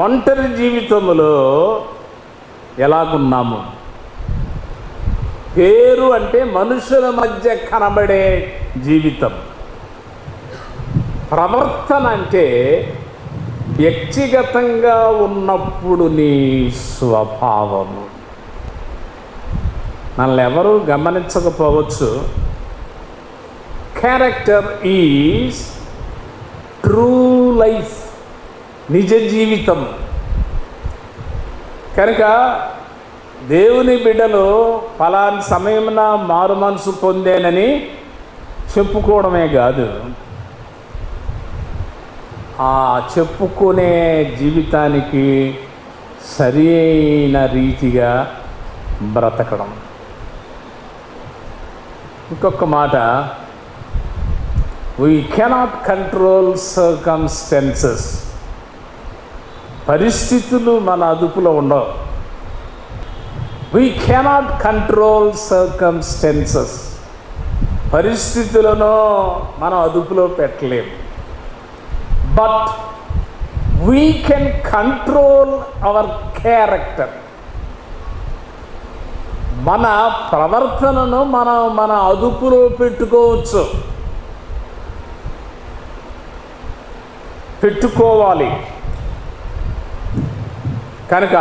ఒంటరి జీవితంలో ఎలాగున్నాము? పేరు అంటే మనుషుల మధ్య కనబడే జీవితం. ప్రవర్తన అంటే వ్యక్తిగతంగా ఉన్నప్పుడు నీ స్వభావము. మనల్ని ఎవరు గమనించకపోవచ్చు. క్యారెక్టర్ ఈజ్ ట్రూ లైఫ్, నిజ జీవితం. కనుక దేవుని బిడ్డలు ఫలాని సమయమున మారు మనసు పొందేనని చెప్పుకోవడమే కాదు, ఆ చెప్పుకునే జీవితానికి సరి అయిన రీతిగా బ్రతకడం. ఇంకొక మాట, వీ కెనాట్ కంట్రోల్ సర్కమ్స్టెన్సెస్. పరిస్థితులు మన అదుపులో ఉండవు. We cannot control circumstances. పరిస్థితులను మనం అదుపులో పెట్టలేము. But we can control our character. మన ప్రవర్తనను మన అదుపులో పెట్టుకోవాలి. కనుక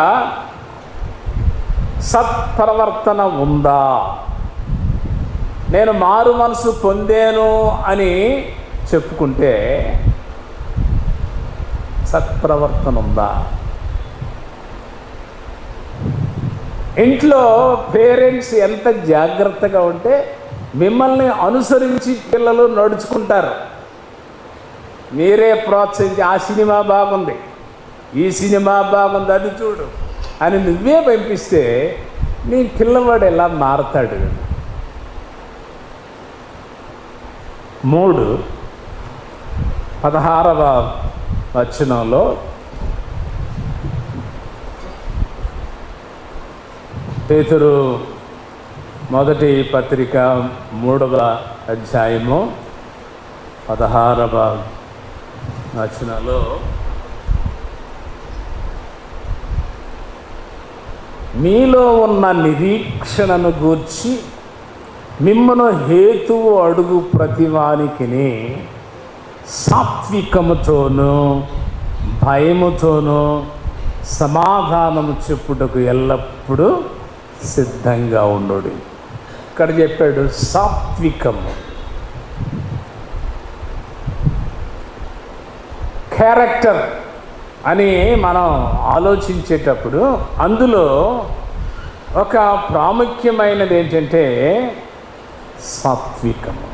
సత్ప్రవర్తన ఉందా? నేను మారు మనసు పొందాను అని చెప్పుకుంటే సత్ప్రవర్తన ఉందా? ఇంట్లో పేరెంట్స్ ఎంత జాగ్రత్తగా ఉంటే మిమ్మల్ని అనుసరించి పిల్లలు నడుచుకుంటారు. మీరే ప్రోత్సహించి, ఆ సినిమా బాగుంది, ఈ సినిమా బాగుంది, అది చూడు అని నువ్వే పంపిస్తే నీ పిల్లవాడు ఎలా మారతాడు? 3:16 వచనంలో పేతురు మొదటి పత్రిక 3వ అధ్యాయము 16వ వచనంలో, మీలో ఉన్న నిరీక్షణను గూర్చి మిమ్మను హేతువు అడుగు ప్రతివానికిని సాత్వికముతోనూ భయముతోనూ సమాధానము చెప్పుటకు ఎల్లప్పుడూ సిద్ధంగా ఉండు. ఇక్కడ చెప్పాడు సాత్వికము. క్యారెక్టర్ అని మనం ఆలోచించేటప్పుడు అందులో ఒక ప్రాముఖ్యమైనది ఏంటంటే సాత్వికము.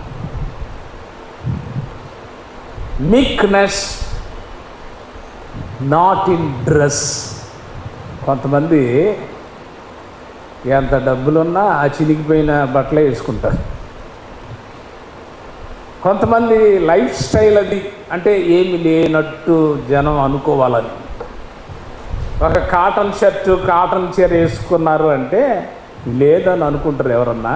Meekness, not in dress. కొంతమంది ఎంత డబ్బులున్నా ఆ చినిగిపోయిన బట్టలే వేసుకుంటారు. కొంతమంది లైఫ్ స్టైల్ అది, అంటే ఏమి లేనట్టు జనం అనుకోవాలని. ఒక కాటన్ షర్టు, కాటన్ చీర వేసుకున్నారు అంటే లేదని అనుకుంటారు ఎవరన్నా.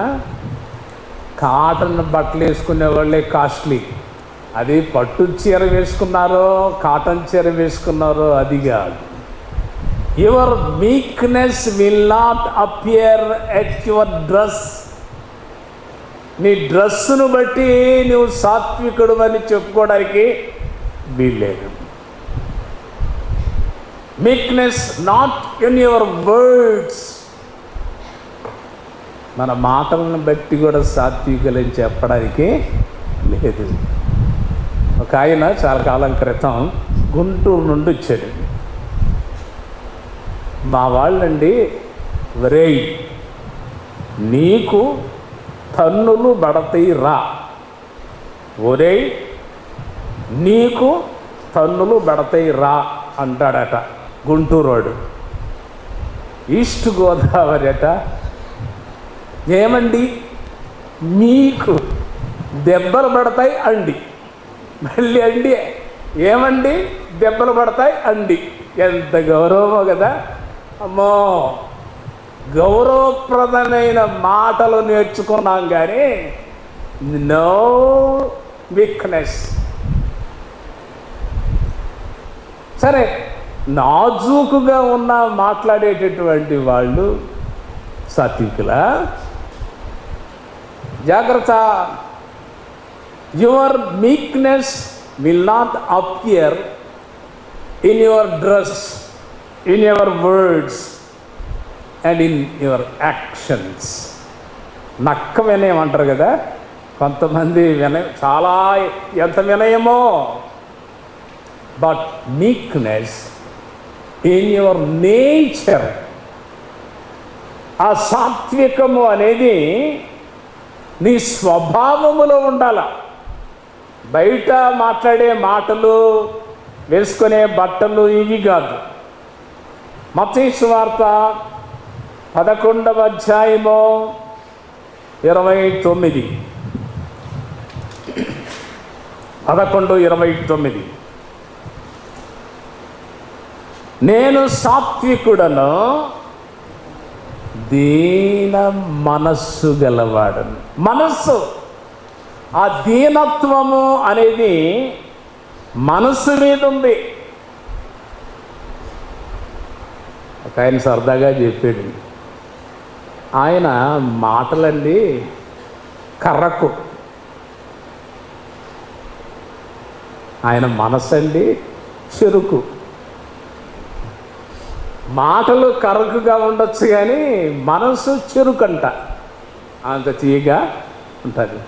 కాటన్ బట్టలు వేసుకునే వాళ్ళే కాస్ట్లీ. అది పట్టు చీర వేసుకున్నారో కాటన్ చీర వేసుకున్నారో అది కాదు. Your meekness will not appear at your dress. నీ డ్రెస్సును బట్టి నువ్వు సాత్వికుడు అని చెప్పుకోవడానికి వీల్లేదు. Meekness not in your words. మన మాటలను బట్టి కూడా సాత్వికులని చెప్పడానికి లేదు. ఒక ఆయన చాలా కాలం క్రితం గుంటూరు నుండి వచ్చాడు. మా వాళ్ళండి, ఒరేయ్ నీకు తన్నులు బడతాయి రా, ఒరేయ్ నీకు తన్నులు బడతాయి రా అంటాడట గుంటూరు వాడు. ఈస్ట్ గోదావరి అట. ఏమండి మీకు దెబ్బలు పడతాయి అండి, మళ్ళీ అండి ఏమండి దెబ్బలు పడతాయి అండి. ఎంత గౌరవమో కదా. అమ్మో, గౌరవప్రదమైన మాటలు నేర్చుకున్నాం కానీ నో వీక్నెస్. సరే, నాజూకుగా ఉన్న మాట్లాడేటటువంటి వాళ్ళు సాత్వికులా? జాగ్రత్త. Your meekness will not appear in your dress, in your words and in your actions. నక్క వినయం అంటారు కదా, కొంతమంది చాలా ఎంత వినయమో. But meekness in your nature, ఆ సాత్వికము అనేది నీ స్వభావములో ఉండాల. బయట మాట్లాడే మాటలు, వేసుకునే బట్టలు ఇవి కాదు. మత్తయి సువార్త 11వ అధ్యాయము 29, 11:29. నేను సాత్వికుడను, దీన మనస్సు గలవాడను. మనస్సు, ఆ దీనత్వము అనేది మనస్సు మీద ఉంది. ఒక ఆయన సరదాగా చెప్పాడు, ఆయన మాటలండి కర్రకు, ఆయన మనస్సు అండి చెరుకు. మాటలు కరకుగా ఉండొచ్చు కానీ మనసు చెరుకంట, అంత తీయగా ఉంటుంది.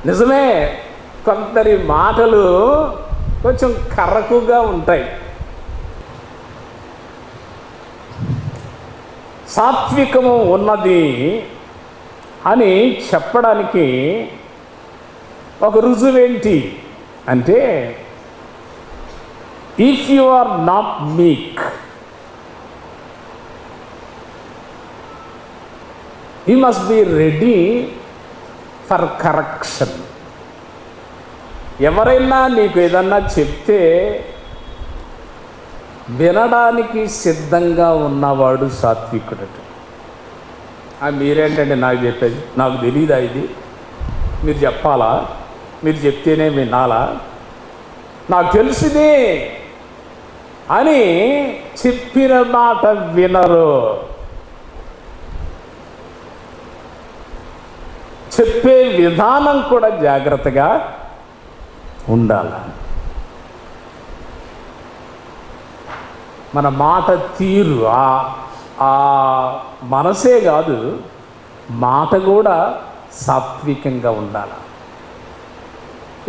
నిజమే, కొందరి మాటలు కొంచెం కరకుగా ఉంటాయి. సాత్వికము ఉన్నది అని చెప్పడానికి ఒక రుజువేంటి అంటే, if you are not meek, you must be ready for correction. ఎవరైనా నీకు ఏదన్నా చెప్తే వినడానికి సిద్ధంగా ఉన్నవాడు సాత్వికుడట. మీరేంటంటే నాకు చెప్పేది, నాకు తెలీదా ఇది, మీరు చెప్పాలా, మీరు చెప్తేనే వినాలా, నాకు తెలుసుదే అని చెప్పిన మాట వినరు. చెప్పే విధానం కూడా జాగ్రత్తగా ఉండాలి. మన మాట తీరు, ఆ మనసే కాదు, మాట కూడా సాత్వికంగా ఉండాలి.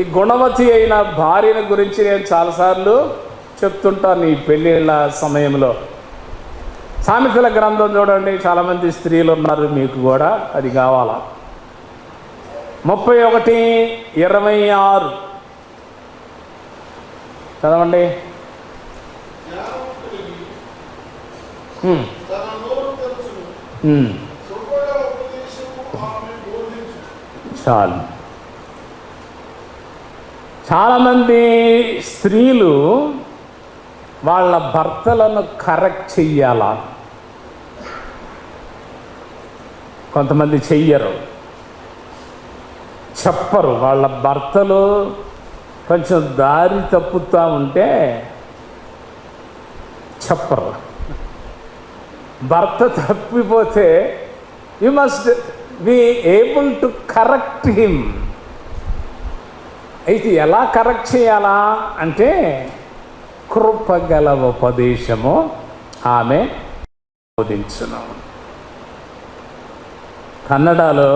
ఈ గుణవతి అయిన భార్యను గురించి నేను చాలాసార్లు చెప్తుంటాను ఈ పెళ్ళిళ్ళ సమయంలో. సామెతల గ్రంథం చూడండి, చాలామంది స్త్రీలు ఉన్నారు, మీకు కూడా అది కావాలా. 31:26 చదవండి. చాలు. చాలామంది స్త్రీలు వాళ్ళ భర్తలను కరెక్ట్ చెయ్యాలా, కొంతమంది చెయ్యరు, చెప్పరు. వాళ్ళ భర్తలు కొంచెం దారి తప్పుతూ ఉంటే చెప్పరు. భర్త తప్పిపోతే you must be able to correct him. అయితే ఎలా కరెక్ట్ చేయాలా అంటే, కృపగల ఉపదేశము ఆమె బోధించును. కన్నడలో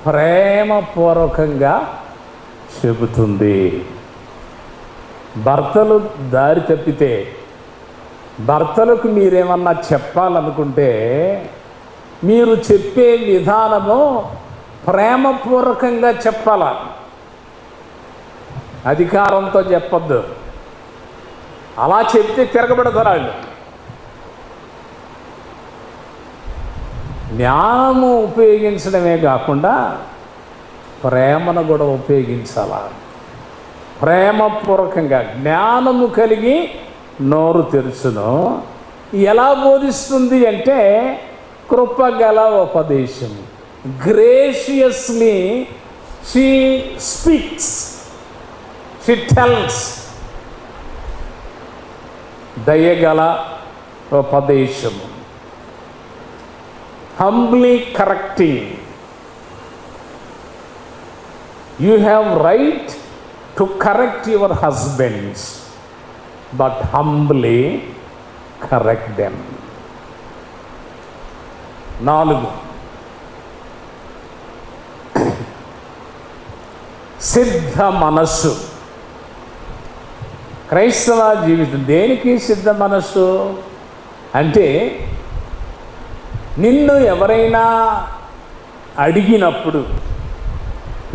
ప్రేమపూర్వకంగా చెబుతుంది. భర్తలు దారి తప్పితే, భర్తలకు మీరేమన్నా చెప్పాలనుకుంటే మీరు చెప్పే విధానము ప్రేమపూర్వకంగా చెప్పాల, అధికారంతో చెప్పొద్దు. అలా చెప్తే తిరగబడతారు వాళ్ళు. జ్ఞానము ఉపయోగించడమే కాకుండా ప్రేమను కూడా ఉపయోగించాల. ప్రేమపూర్వకంగా జ్ఞానము కలిగి నోరు తెరుచును. ఎలా బోధిస్తుంది అంటే కృపగల ఉపదేశం. Graciously she speaks, she tells. దయగల ఉపదేశము. Humbly correcting. You have right to correct your husbands, but humbly correct them. 4, సిద్ధ మనస్సు. క్రైస్తవ జీవితం దేనికి సిద్ధ మనస్సు అంటే, నిన్ను ఎవరైనా అడిగినప్పుడు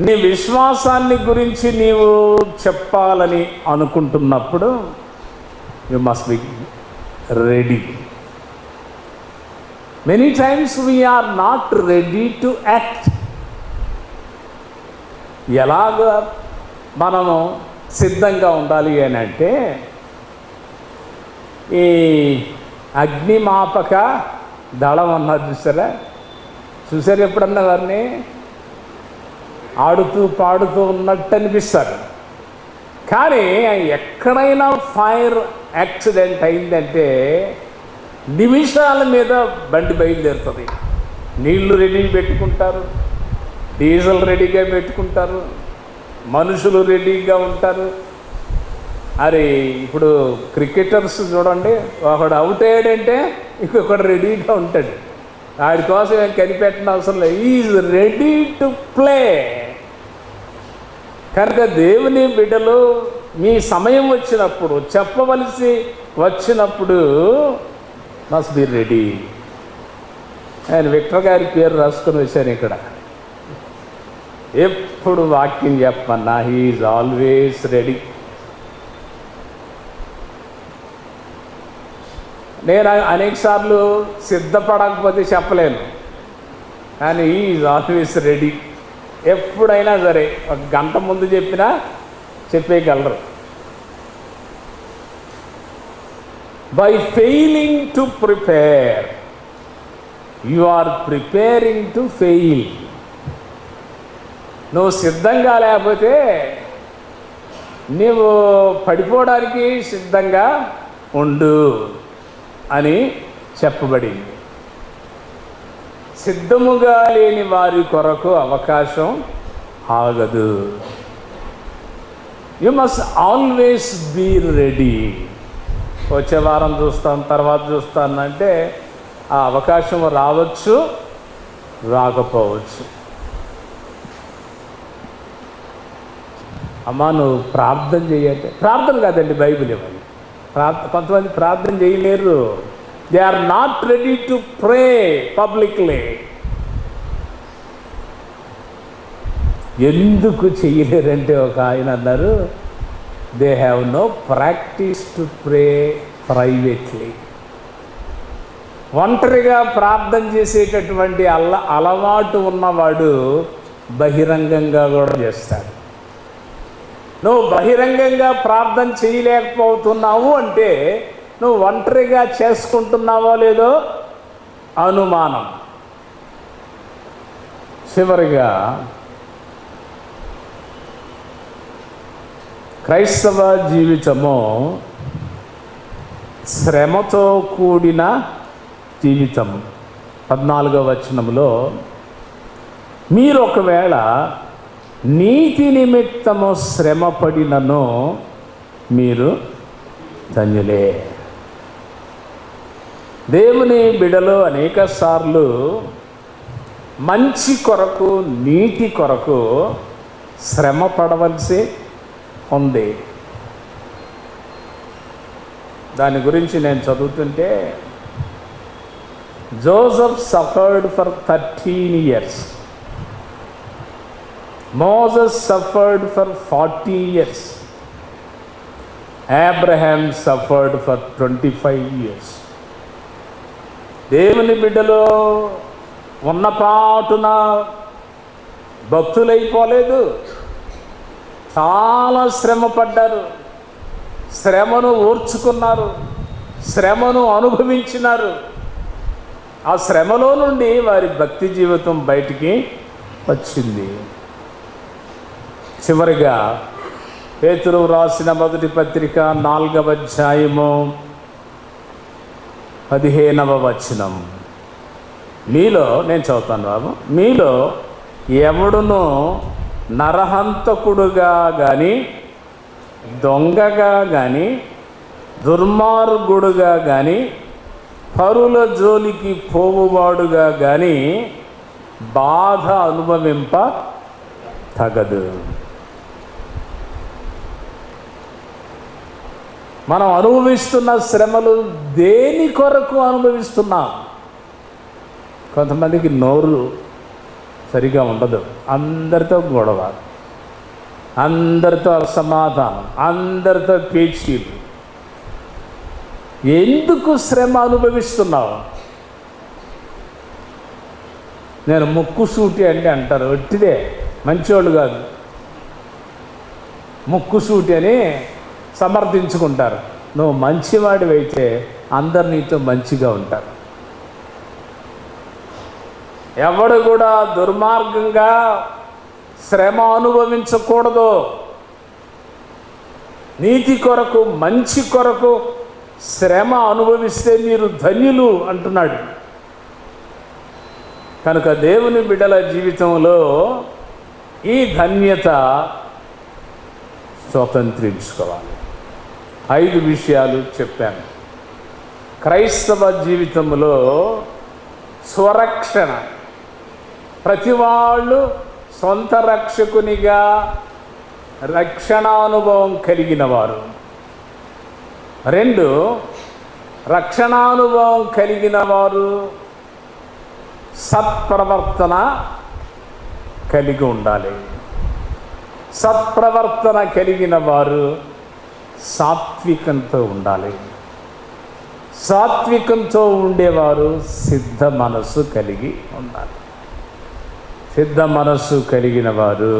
నీ విశ్వాసాన్ని గురించి నీవు చెప్పాలని అనుకుంటున్నప్పుడు you must be ready. Many times we are not ready to act. ఎలాగ మనము సిద్ధంగా ఉండాలి అని అంటే, ఈ అగ్నిమాపక దళం అన్నారు చూసారు ఎప్పుడన్నా వారిని ఆడుతూ పాడుతూ ఉన్నట్టు అనిపిస్తారు. కానీ ఎక్కడైనా ఫైర్ యాక్సిడెంట్ అయిందంటే నిమిషాల మీద బండి బయలుదేరుతుంది. నీళ్లు రెడీ పెట్టుకుంటారు, డీజిల్ రెడీగా పెట్టుకుంటారు, మనుషులు రెడీగా ఉంటారు. అరే ఇప్పుడు క్రికెటర్స్ చూడండి, ఒకడు అవుట్ అయ్యాడంటే ఇంకొకడు రెడీగా ఉంటాడు. వాడి కోసం ఏం కనిపెట్టిన అవసరం లేదు. Is ready to play. కనుక దేవుని బిడ్డలు మీ సమయం వచ్చినప్పుడు, చెప్పవలసి వచ్చినప్పుడు మస్ట్ బి రెడీ. ఆయన విక్టర్ గారి పేరు రాసుకొని వచ్చాను ఇక్కడ. ఎప్పుడు వాక్యం చెప్పమన్నా హీఈస్ ఆల్వేస్ రెడీ. నేను అనేక సార్లు సిద్ధపడకపోతే చెప్పలేను, కానీ హీఈస్ ఆల్వేస్ రెడీ. ఎప్పుడైనా సరే 1 గంట ముందు చెప్పినా చెప్పేయగలరు. By failing to prepare you are preparing to fail. నువ్వు సిద్ధంగా లేకపోతే నీవు పడిపోవడానికి సిద్ధంగా ఉండు అని చెప్పబడింది. సిద్ధముగా లేని వారి కొరకు అవకాశం ఆగదు. You must always be ready. వచ్చే వారం చూస్తాను, తర్వాత చూస్తాను అంటే ఆ అవకాశం రావచ్చు, రాకపోవచ్చు. అమ్మా నువ్వు ప్రార్థన చేయంటే, ప్రార్థన కాదండి బైబిల్ ఇవ్వాలి. కొంతమంది ప్రార్థన చేయలేరు. They are not ready to pray publicly. ఎందుకు చేయలేరంటే ఒక ఆయన అన్నారు, they have no practice to pray privately. ఒంటరిగా ప్రార్థన చేసేటటువంటి అలవాటు ఉన్నవాడు బహిరంగంగా కూడా చేస్తాడు. నువ్వు బహిరంగంగా ప్రార్థన చేయలేకపోతున్నావు అంటే నువ్వు ఒంటరిగా చేసుకుంటున్నావో లేదో అనుమానం. చివరిగా క్రైస్తవ జీవితము శ్రమతో కూడిన జీవితము. 14వ వచనంలో, మీరు ఒకవేళ నీతి నిమిత్తము శ్రమ పడినను మీరు ధన్యులే. దేవుని బిడలో అనేక సార్లు మంచి కొరకు, నీతి కొరకు శ్రమ పడవలసి ఉంది. దాని గురించి నేను చదువుతుంటే, Joseph suffered for 13 years. Moses suffered for 40 years. Abraham suffered for 25 years. దేవుని బిడ్డలో ఉన్నపాటున భక్తులైపోలేదు, చాలా శ్రమ పడ్డారు, శ్రమను ఓర్చుకున్నారు, శ్రమను అనుభవించినారు. ఆ శ్రమలో నుండి వారి భక్తి జీవితం బయటికి వచ్చింది. చివరిగా పేతురు రాసిన మొదటి పత్రిక 4వ అధ్యాయము 15వ వచనం. మీలో, నేను చదువుతాను బాబు, మీలో ఎవడును నరహంతకుడుగా కానీ, దొంగగా కానీ, దుర్మార్గుడుగా కానీ, పరుల జోలికి పోవువాడుగా కానీ బాధ అనుభవింప తగదు. మనం అనుభవిస్తున్న శ్రమలు దేని కొరకు అనుభవిస్తున్నాం? కొంతమందికి నోరు సరిగా ఉండదు, అందరితో గొడవ, అందరితో అసమాధానం, అందరితో పేచీలు. ఎందుకు శ్రమ అనుభవిస్తున్నావు? నేను ముక్కుసూటి అంటే అంటారు, ఒట్టిదే, మంచివాళ్ళు కాదు. ముక్కుసూటి అని సమర్థించుకుంటారు. నువ్వు మంచివాడివైతే అందరు నీతో మంచిగా ఉంటారు. ఎవడు కూడా దుర్మార్గంగా శ్రమ అనుభవించకూడదు. నీతి కొరకు, మంచి కొరకు శ్రమ అనుభవిస్తే మీరు ధన్యులు అంటున్నాడు. కనుక దేవుని బిడ్డల జీవితంలో ఈ ధన్యత స్వతంత్రించుకోవాలి. 5 విషయాలు చెప్పాను. క్రైస్తవ జీవితంలో స్వరక్షణ, ప్రతి వాళ్ళు సొంత రక్షకునిగా రక్షణానుభవం కలిగిన వారు. 2, రక్షణానుభవం కలిగిన వారు సత్ప్రవర్తన కలిగి ఉండాలి. సత్ప్రవర్తన కలిగిన వారు సాత్వికంతో ఉండాలి. సాత్వికంతో ఉండేవారు సిద్ధ మనస్సు కలిగి ఉండాలి. సిద్ధ మనస్సు కలిగిన వారు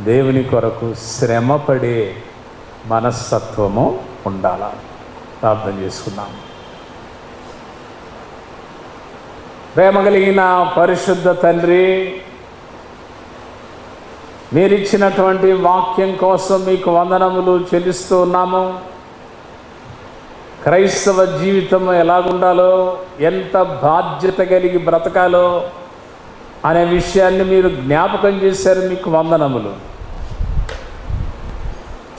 దేవుని కొరకు శ్రమపడే మనస్తత్వము ఉండాలి. ప్రార్థన చేసుకున్నాం. ప్రేమ కలిగిన పరిశుద్ధ తండ్రి, మీరిచ్చినటువంటి వాక్యం కోసం మీకు వందనములు చెల్లిస్తూ ఉన్నాము. క్రైస్తవ జీవితం ఎలాగుండాలో, ఎంత బాధ్యత కలిగి బ్రతకాలో అనే విషయాన్ని మీరు జ్ఞాపకం చేశారు. మీకు వందనములు.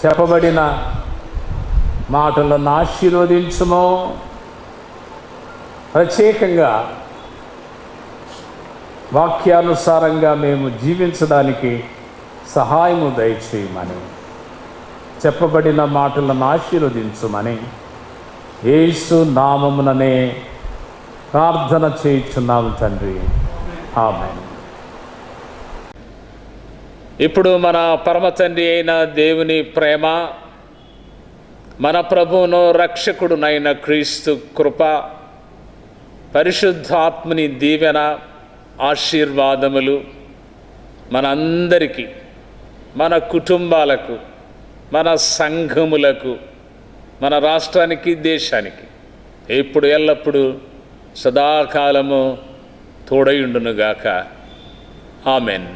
చెప్పబడిన మాటలను ఆశీర్వదించుము. ప్రత్యేకంగా వాక్యానుసారంగా మేము జీవించడానికి సహాయము దయచేయమని, చెప్పబడిన మాటలను ఆశీర్వదించుమని యేసు నామముననే ప్రార్థన చేయుచున్నాము తండ్రి. ఆమేన్. ఇప్పుడు మన పరమ తండ్రి అయిన దేవుని ప్రేమ, మన ప్రభువును రక్షకుడునైన క్రీస్తు కృప, పరిశుద్ధాత్మని దీవెన, ఆశీర్వాదములు మనందరికీ, మన కుటుంబాలకు, మన సంఘములకు, మన రాష్ట్రానికి, దేశానికి ఇప్పుడు ఎల్లప్పుడూ సదాకాలము తోడయుండునుగాక. ఆమెన్.